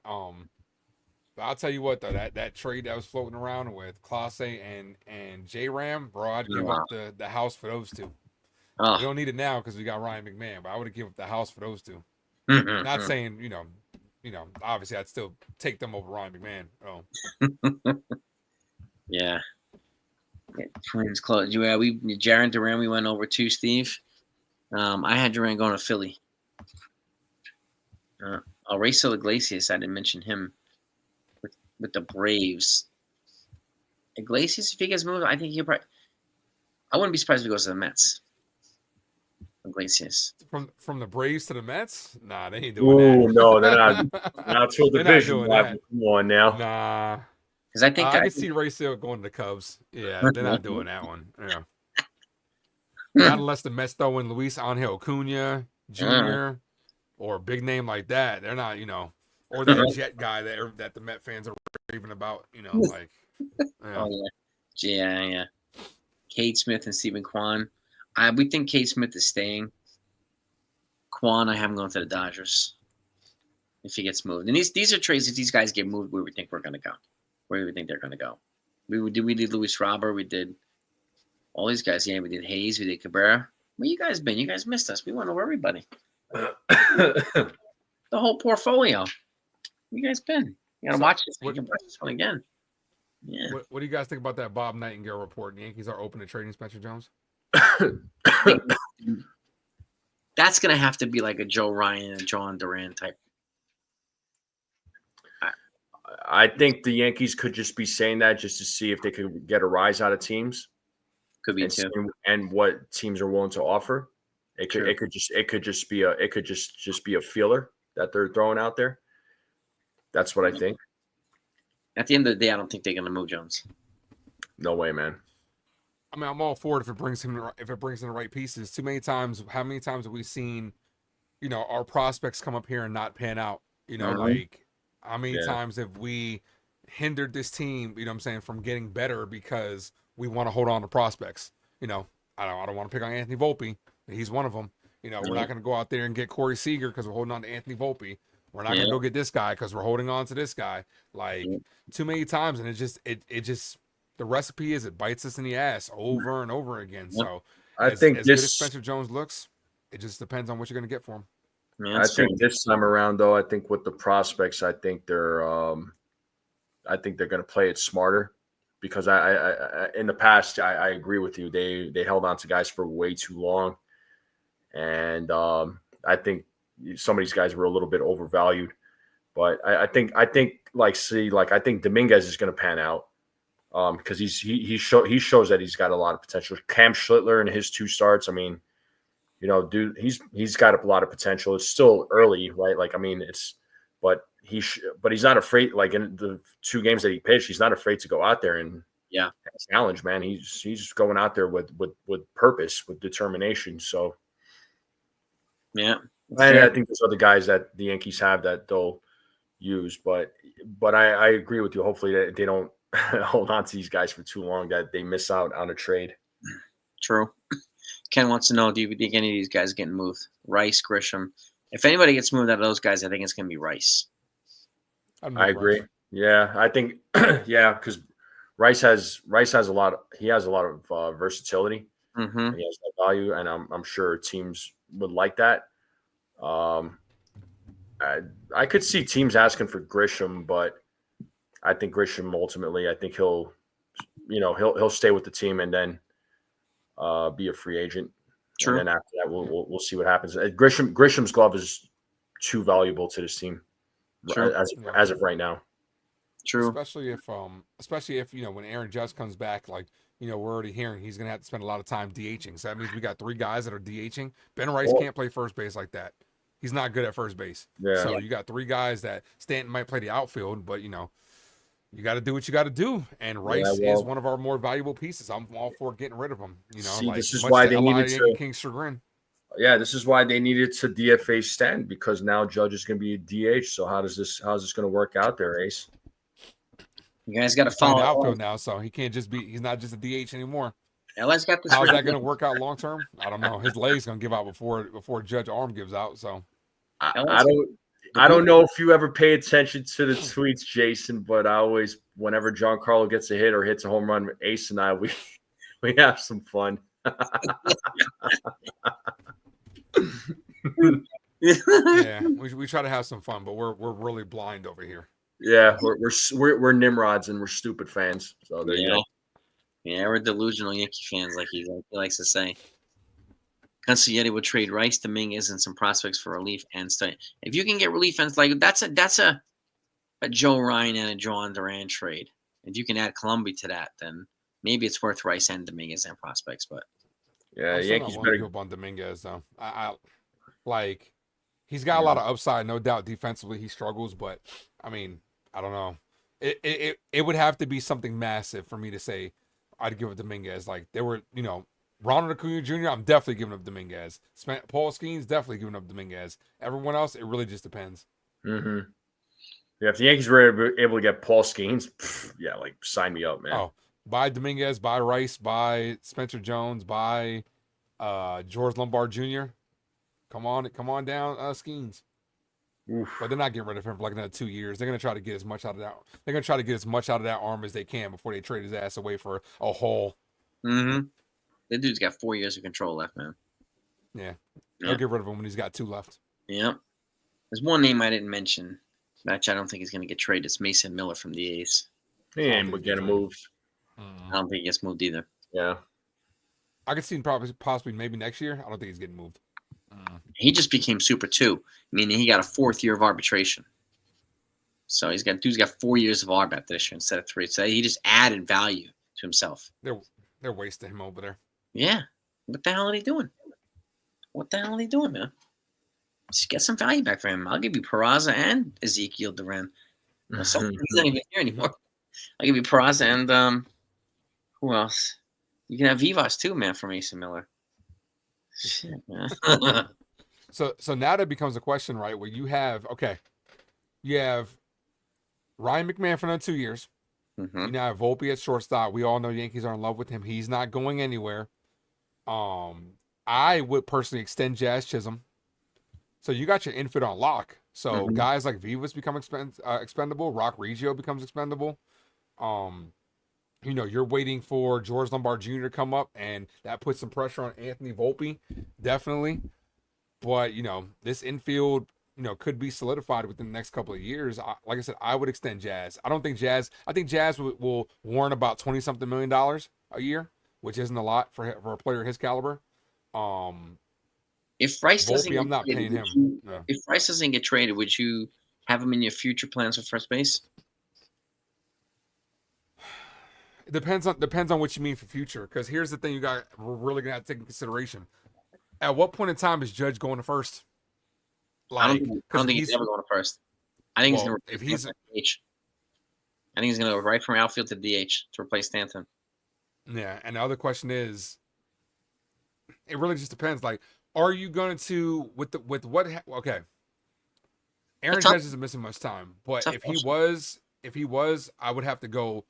But I'll tell you what though, that trade that was floating around with Clase and J Ram, bro, I'd give up the house for those two. Oh. We don't need it now because we got Ryan McMahon, but I would have given up the house for those two. Mm-hmm. Not saying, obviously I'd still take them over Ryan McMahon. Oh. Yeah. Twins close. Yeah, Jarren Duran we went over too, Steve. I had Duran going to Philly. Racel Iglesias, I didn't mention him with the Braves. Iglesias, if he gets moved, I think he'll probably. I wouldn't be surprised if he goes to the Mets. Iglesias. From the Braves to the Mets? Nah, they ain't doing that. Oh no, they're not till division rival. Come on now. Nah. Because I think I can see Racel going to the Cubs. Yeah, they're not doing that one. Yeah. Not unless the Mets throw in Luis Angel Acuna Jr. Or a big name like that. They're not, or that Jet guy that the Met fans are raving about, like. Yeah. Oh yeah. Cade Smith and Stephen Kwan. We think Cade Smith is staying. Kwan, I have him going to the Dodgers if he gets moved. And these are trades. If these guys get moved, where we think we're going to go, where we think they're going to go. We did Luis Robert. We did all these guys. Yeah, we did Hayes. We did Cabrera. Where you guys been? You guys missed us. We went over everybody. The whole portfolio. Where you guys been? You got to watch this. We can watch this one again. Yeah. What do you guys think about that Bob Nightingale report? The Yankees are open to trading Spencer Jones? That's going to have to be like a Joe Ryan and John Duran type. I think the Yankees could just be saying that just to see if they could get a rise out of teams. Could be too. And what teams are willing to offer. It could just be a feeler that they're throwing out there. That's what I think. At the end of the day, I don't think they're going to move Jones. No way, man. I mean, I'm all for it if it brings in the right pieces. Too many times, how many times have we seen, our prospects come up here and not pan out? Like how many times have we hindered this team, from getting better because we want to hold on to prospects? I don't want to pick on Anthony Volpe. He's one of them. We're not going to go out there and get Corey Seager because we're holding on to Anthony Volpe. We're not going to go get this guy because we're holding on to this guy. Like too many times, and it just the recipe is it bites us in the ass over and over again. So I think as good as Spencer Jones looks, it just depends on what you're going to get for him. Yeah, I think this time around, though, I think with the prospects, I think they're going to play it smarter because I in the past I agree with you. They held on to guys for way too long, and I think some of these guys were a little bit overvalued. But I think I think Dominguez is going to pan out. Because he shows that he's got a lot of potential. Cam Schlittler in his 2 starts, I mean, dude, he's got a lot of potential. It's still early, right? Like, I mean, but he's not afraid. Like in the 2 games that he pitched, he's not afraid to go out there and challenge, man. He's going out there with purpose, with determination. So yeah, and I think there's other guys that the Yankees have that they'll use, but I agree with you. Hopefully they don't hold on to these guys for too long that they miss out on a trade. True. Ken wants to know, do you think any of these guys getting moved? Rice, Grisham. If anybody gets moved out of those guys, I think it's going to be Rice. I agree. Rice. Yeah, I think because Rice has a lot. He has a lot of versatility. Mm-hmm. He has that value, and I'm sure teams would like that. I could see teams asking for Grisham, but I think Grisham ultimately, I think he'll stay with the team and then be a free agent. True. And then after that, we'll see what happens. Grisham's glove is too valuable to this team as of right now. True. Especially if when Aaron Judge comes back, like we're already hearing he's gonna have to spend a lot of time DHing. So that means we got 3 guys that are DHing. Ben Rice can't play first base like that. He's not good at first base. Yeah. So you got 3 guys that Stanton might play the outfield, but you got to do what you got to do. And Rice is one of our more valuable pieces. I'm all for getting rid of him. This is why they needed to King's chagrin. Yeah, this is why they needed to DFA Stanton because now Judge is going to be a DH. So how's this going to work out there, Ace? You guys got to follow the outfield now, so he can't just be. He's not just a DH anymore. LA's got this. How's that going to work out long term? I don't know. His leg's going to give out before Judge Arm gives out. So I don't know if you ever pay attention to the tweets, Jason, but I always, whenever Giancarlo gets a hit or hits a home run, Ace and I, we have some fun. yeah, we try to have some fun, but we're really blind over here. Yeah, we're Nimrods and we're stupid fans. So there you go. Yeah, we're delusional Yankee fans, like he likes to say. Cancilletti would trade Rice, Dominguez, and some prospects for relief and stay. If you can get relief and like that's a Joe Ryan and a Jarren Duran trade. If you can add Columbia to that, then maybe it's worth Rice and Dominguez and prospects. But yeah, Yankees better give up on Dominguez though. I like he's got a lot of upside, no doubt. Defensively, he struggles, but I mean, I don't know. It would have to be something massive for me to say I'd give it Dominguez. Like there were, Ronald Acuna Jr., I'm definitely giving up Dominguez. Paul Skeens, definitely giving up Dominguez. Everyone else, it really just depends. Mm-hmm. Yeah, if the Yankees were able to get Paul Skeens, yeah, like sign me up, man. Oh, buy Dominguez, buy Rice, buy Spencer Jones, buy George Lombard Jr. Come on down, Skeens. Oof. But they're not getting rid of him for like another 2 years. They're gonna try to get as much out of that. They're gonna try to get as much out of that arm as they can before they trade his ass away for a haul. Mm-hmm. That dude's got 4 years of control left, man. Yeah. They'll get rid of him when he's got 2 left. Yep. There's one name I didn't mention, which I don't think is going to get traded. It's Mason Miller from the A's. He ain't getting moved. I don't think he gets moved either. Yeah. I could see him possibly maybe next year. I don't think he's getting moved. He just became Super 2, meaning he got a 4th year of arbitration. So dude's got 4 years of arb after this year instead of 3. So he just added value to himself. They're wasting him over there. Yeah. What the hell are they doing? Man? Just get some value back for him. I'll give you Peraza and Ezekiel Duran. He's not even here anymore. I'll give you Peraza and who else? You can have Vivas too, man, for Mason Miller. Shit, man. So now that becomes a question, right? Where you have Ryan McMahon for another 2 years. Mm-hmm. You now have Volpe at shortstop. We all know Yankees are in love with him. He's not going anywhere. I would personally extend Jazz Chisholm. So you got your infield on lock. So guys like Vivas become expendable. Rock Reggio becomes expendable. You're waiting for George Lombard Jr. to come up, and that puts some pressure on Anthony Volpe, definitely. But, this infield, could be solidified within the next couple of years. Like I said, I would extend Jazz. I think Jazz will warrant about $20-something million a year, which isn't a lot for a player of his caliber. If Rice Volpe, doesn't, I'm not paying him. If Rice doesn't get traded, would you have him in your future plans for first base? It depends on what you mean for future. Because here's the thing we're really gonna have to take into consideration. At what point in time is Judge going to first? I don't think he's ever going to first. I think he's going to replace DH. I think he's going to go right from outfield to DH to replace Stanton. Yeah, and the other question is, it really just depends. Like, are you going to okay? Aaron Judge isn't missing much time, but if he was, I would have to go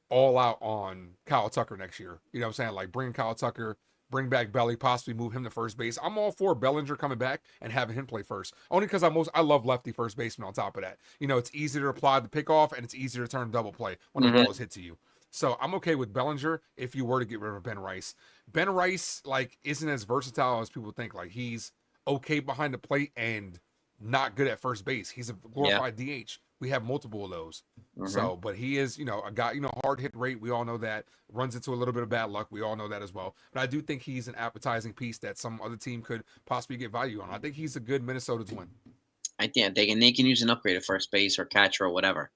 all out on Kyle Tucker next year. You know what I'm saying? Like, bring Kyle Tucker. Bring back Belly, possibly move him to first base. I'm all for Bellinger coming back and having him play first. Only because I love lefty first baseman on top of that. It's easy to apply the pickoff and it's easier to turn double play when the ball is hit to you. So I'm okay with Bellinger if you were to get rid of Ben Rice. Ben Rice, isn't as versatile as people think. Like, he's okay behind the plate and not good at first base. He's a glorified DH. We have multiple of those. So, but he is, a guy, hard hit rate. We all know that. Runs into a little bit of bad luck. We all know that as well. But I do think he's an appetizing piece that some other team could possibly get value on. I think he's a good Minnesota twin. I think they can use an upgrade at first base or catcher or whatever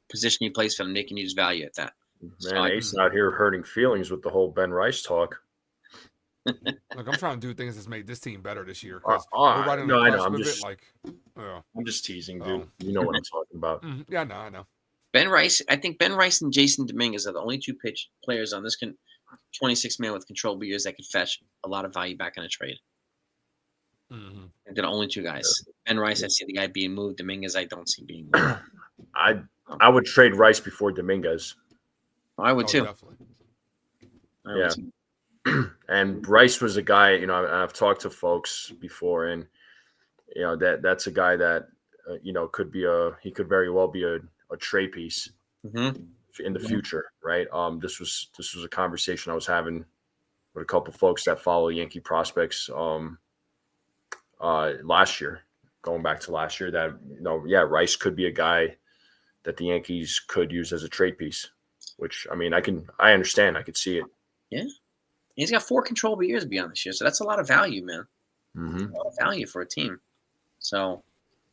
position he plays for them. They can use value at that. Man, Ace out here hurting feelings with the whole Ben Rice talk. Look, I'm trying to do things that's made this team better this year. I know. I'm just teasing, dude. You know what I'm talking about. Yeah, I know. I think Ben Rice and Jason Dominguez are the only two players on this 26-man with controllable years that could fetch a lot of value back in a trade. And they're the only two guys. Ben Rice, I see the guy being moved. Dominguez, I don't see being moved. I would trade Rice before Dominguez. I would too. Definitely. Yeah. And Bryce was a guy, I've talked to folks before, and that's a guy that he could very well be a trade piece in the future, right? This was a conversation I was having with a couple folks that follow Yankee prospects last year, going back to last year, that Rice could be a guy that the Yankees could use as a trade piece, which I understand, I could see it. Yeah. He's got 4 controllable years beyond this year, so that's a lot of value, man. Mm-hmm. A lot of value for a team. So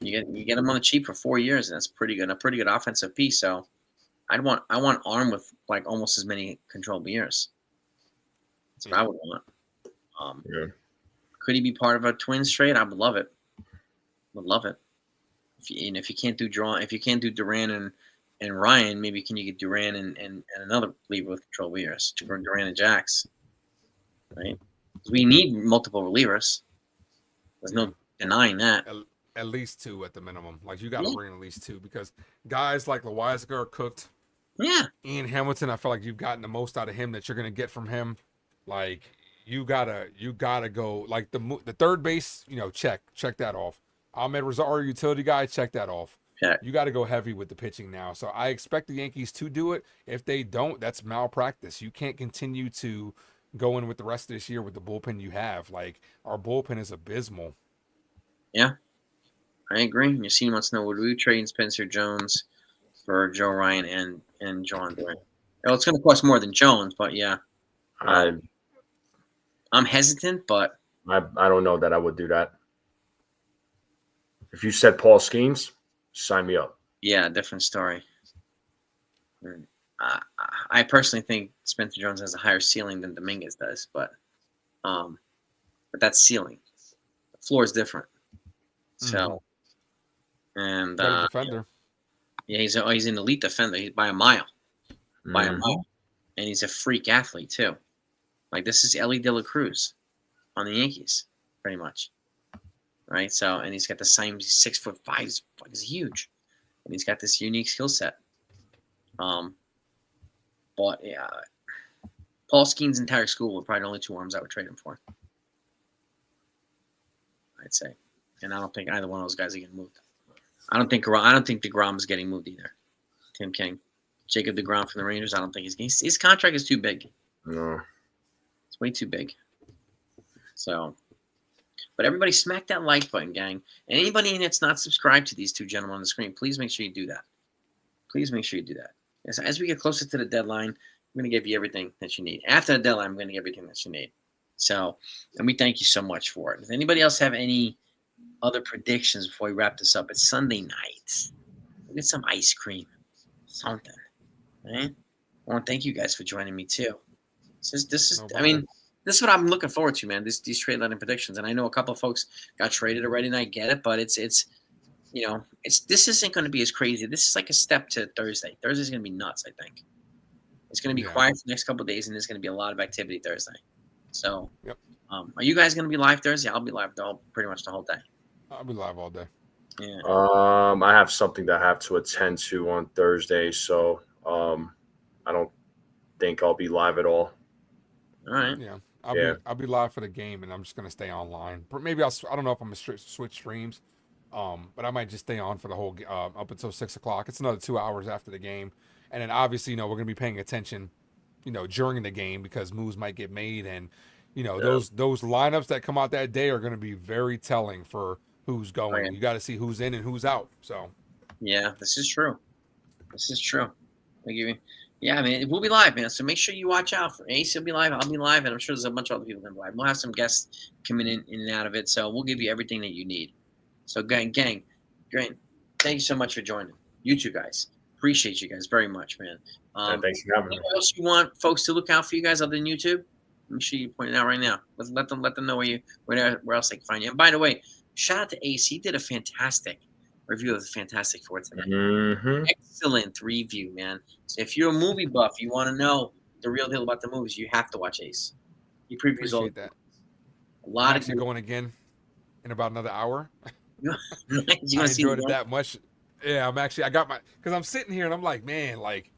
you get him on the cheap for 4 years, and that's pretty good. A pretty good offensive piece. So I want arm with like almost as many controllable years. That's what I would want. Could he be part of a Twins trade? I would love it. Would love it. If you can't do Duran and Ryan, maybe can you get Duran and another reliever with controllable years? Duran and Jax. Right? We need multiple relievers. There's no denying that. At least 2 at the minimum. Like, you got to bring at least 2, because guys like Loizaga are cooked. Yeah. Ian Hamilton, I feel like you've gotten the most out of him that you're going to get from him. Like, you gotta go, like, the third base, check that off. Ahmed Rosario, utility guy, check that off. Yeah. You got to go heavy with the pitching now. So I expect the Yankees to do it. If they don't, that's malpractice. You can't continue to go in with the rest of this year with the bullpen you have. Like, our bullpen is abysmal. Yeah, I agree. Your team wants to know, would we trade Spencer Jones for Joe Ryan and John Duran? Well, it's going to cost more than Jones, but yeah. I'm hesitant, but I don't know that I would do that. If you said Paul Skeens, sign me up. Yeah, different story. I personally think Spencer Jones has a higher ceiling than Dominguez does, but that's ceiling. The floor is different. So, and defender. Yeah, he's an elite defender. He's by a mile, and he's a freak athlete too. Like, this is Ellie De La Cruz on the Yankees, pretty much, right? So, and he's got the same 6'5". He's huge, and he's got this unique skill set. But yeah, Paul Skeens' entire school were probably the only 2 arms I would trade him for. I'd say, and I don't think either one of those guys are getting moved. I don't think DeGrom is getting moved either. Tim King, Jacob DeGrom from the Rangers. I don't think his contract is too big. No, it's way too big. So, but everybody smack that like button, gang. And anybody that's not subscribed to these 2 gentlemen on the screen, please make sure you do that. Please make sure you do that. As we get closer to the deadline, I'm going to give you everything that you need. After the deadline, I'm going to give you everything that you need. So, and we thank you so much for it. Does anybody else have any other predictions before we wrap this up? It's Sunday night. We'll get some ice cream. Something. Right? I want to thank you guys for joining me too. This is what I'm looking forward to, man. These trade deadline predictions. And I know a couple of folks got traded already, and I get it, but this isn't going to be as crazy. This is like a step to Thursday. Thursday's going to be nuts, I think. It's going to be quiet for the next couple of days, and there's going to be a lot of activity Thursday. So, are you guys going to be live Thursday? I'll be live pretty much the whole day. I'll be live all day. Yeah. I have something that I have to attend to on Thursday, so I don't think I'll be live at all. All right. Yeah. I'll be live for the game, and I'm just gonna stay online. Maybe I don't know if I'm gonna switch streams, but I might just stay on for the whole up until 6 o'clock. It's another 2 hours after the game, and then obviously we're gonna be paying attention, during the game, because moves might get made, and those lineups that come out that day are gonna be very telling for who's going. Right. You got to see who's in and who's out. So yeah, this is true. Yeah, I mean, we'll be live, man. So make sure you watch out for Ace. He'll be live. I'll be live, and I'm sure there's a bunch of other people going to be live. We'll have some guests coming in and out of it, so we'll give you everything that you need. So, gang, great. Thank you so much for joining. You two guys, appreciate you guys very much, man. Thanks for having me. Anything else you want folks to look out for you guys other than YouTube? Make sure you point it out right now. Let them know where else they can find you. And by the way, shout out to Ace. He did a fantastic review of the Fantastic Four today. Mm-hmm. Excellent review, man. So if you're a movie buff, you want to know the real deal about the movies, you have to watch Ace. He previews all that. A lot I'm of actually going again in about another hour. you I enjoyed it that much. Yeah, I got because I'm sitting here and I'm like, man, like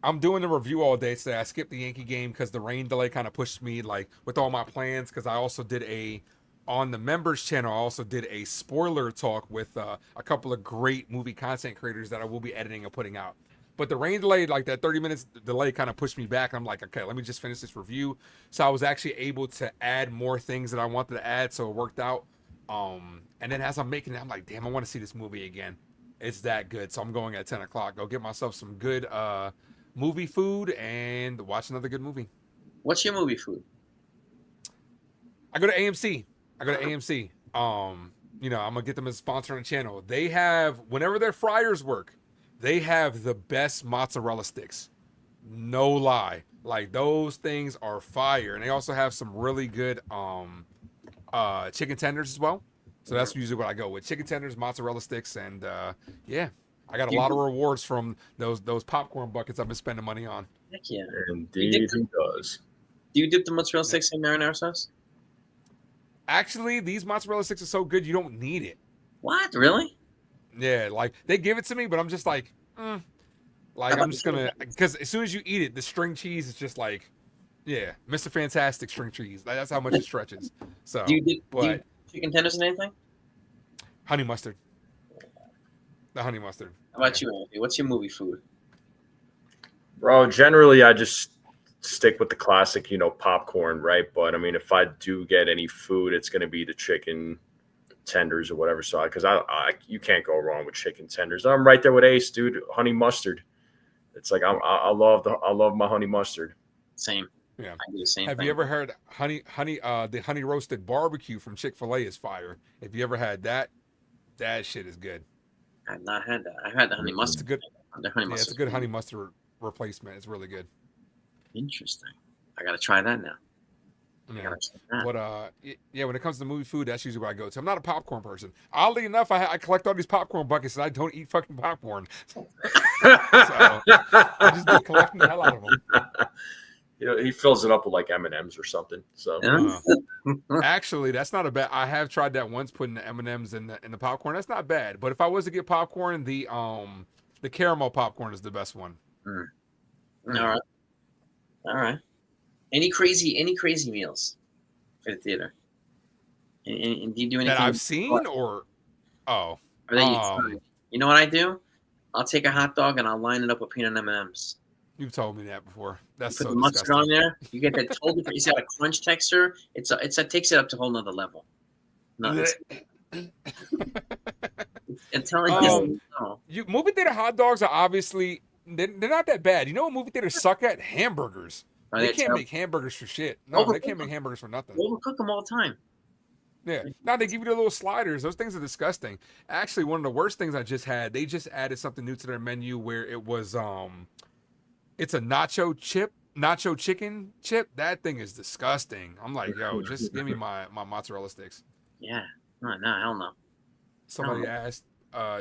I'm doing the review all day today. I skipped the Yankee game because the rain delay kind of pushed me like with all my plans. Because I also did on the members channel. I also did a spoiler talk with a couple of great movie content creators that I will be editing and putting out. But the rain delay, like that 30 minutes delay, kind of pushed me back. I'm like, okay, let me just finish this review. So I was actually able to add more things that I wanted to add, so it worked out. And then as I'm making it, I'm like, damn, I want to see this movie again. It's that good. So I'm going at 10 o'clock. Go get myself some good movie food and watch another good movie. What's your movie food? I go to AMC. You know, I'm gonna get them as a sponsor on the channel. They have, whenever their fryers work, they have the best mozzarella sticks. No lie. Like those things are fire. And they also have some really good chicken tenders as well. So that's usually what I go with. Chicken tenders, mozzarella sticks, and yeah. I got a lot of rewards from those popcorn buckets I've been spending money on. Heck yeah. Indeed he does. Do you dip the mozzarella sticks in marinara sauce? Actually, these mozzarella sticks are so good you don't need it. What? Really? Yeah, like they give it to me, but I'm just like, like I'm just gonna, because as soon as you eat it, the string cheese is just like, yeah, Mr. Fantastic string cheese. That's how much it stretches. So, do you dip chicken tenders in anything? Honey mustard. The honey mustard. How about you, Andy? What's your movie food? Bro, generally I just stick with the classic, popcorn, right? But I mean, if I do get any food, it's going to be the chicken tenders or whatever. So, because you can't go wrong with chicken tenders. I'm right there with Ace, dude. Honey mustard. It's like I love my honey mustard. Same. Yeah. I do the same. Have you ever heard the honey roasted barbecue from Chick-fil-A is fire? If you ever had that, that shit is good. I've not had that. I've had the honey mustard. It's a good. The honey mustard. It's a good honey mustard replacement. It's really good. Interesting. I gotta try that now. Yeah. But yeah, when it comes to movie food, that's usually what I go to. I'm not a popcorn person. Oddly enough, I collect all these popcorn buckets and I don't eat fucking popcorn. So I just be collecting the hell out of them. He fills it up with like M&Ms or something. So actually, that's not a bad. I have tried that once, putting the M&Ms in the popcorn. That's not bad. But if I was to get popcorn, the caramel popcorn is the best one. All right. Any crazy meals for the theater? And do you do anything that I've seen or Or that you know what I do? I'll take a hot dog and I'll line it up with peanut M&Ms. You've told me that before. That's you put so the mustard disgusting. on there. You get that totally different. You got a crunch texture. It takes it up to a whole nother level. No, I'm telling you. Movie theater hot dogs are obviously they're not that bad. You know what movie theaters suck at? Hamburgers. They can't make hamburgers for shit. No, they can't make hamburgers for nothing. They overcook them all the time. Yeah. Now they give you the little sliders. Those things are disgusting. Actually, one of the worst things I just had, they just added something new to their menu where it was it's a nacho chicken chip. That thing is disgusting. I'm like, yo, just give me my mozzarella sticks. Yeah. No, hell no. Somebody asked,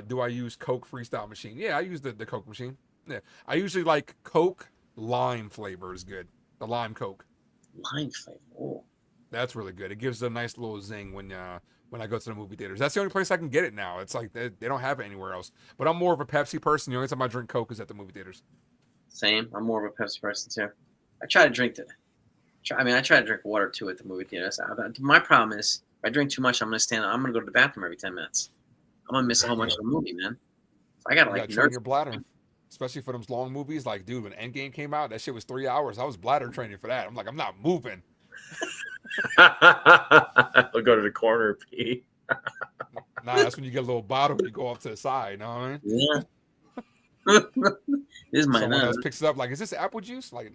do I use Coke Freestyle machine? Yeah, I use the Coke machine. Yeah. I usually like Coke lime flavor is good. The lime Coke. Lime flavor. Oh. That's really good. It gives a nice little zing when I go to the movie theaters. That's the only place I can get it now. It's like they don't have it anywhere else. But I'm more of a Pepsi person. The only time I drink Coke is at the movie theaters. Same. I'm more of a Pepsi person too. I try to drink I try to drink water too at the movie theaters. My problem is if I drink too much, I'm gonna go to the bathroom every 10 minutes. I'm gonna miss a whole bunch of the movie, man. So I gotta train your bladder, especially for those long movies. Like, dude, when Endgame came out, that shit was 3 hours. I was bladder training for that. I'm like, I'm not moving. I'll go to the corner, pee. Nah, that's when you get a little bottle and you go off to the side. You know what I mean? Yeah. This is my someone else picks it up like, is this apple juice? Like,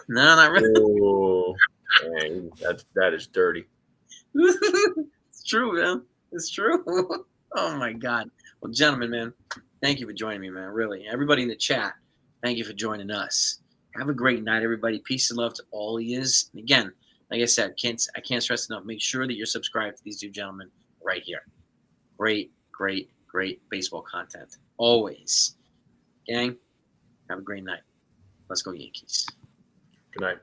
no, not really. Oh, dang, that is dirty. It's true, man. It's true. Oh my God. Well, gentlemen, man, thank you for joining me, man. Really, everybody in the chat, thank you for joining us. Have a great night, everybody. Peace and love to all of yous. And again, like I said, I can't stress enough. Make sure that you're subscribed to these two gentlemen right here. Great baseball content. Always. Gang, have a great night. Let's go Yankees. Good night.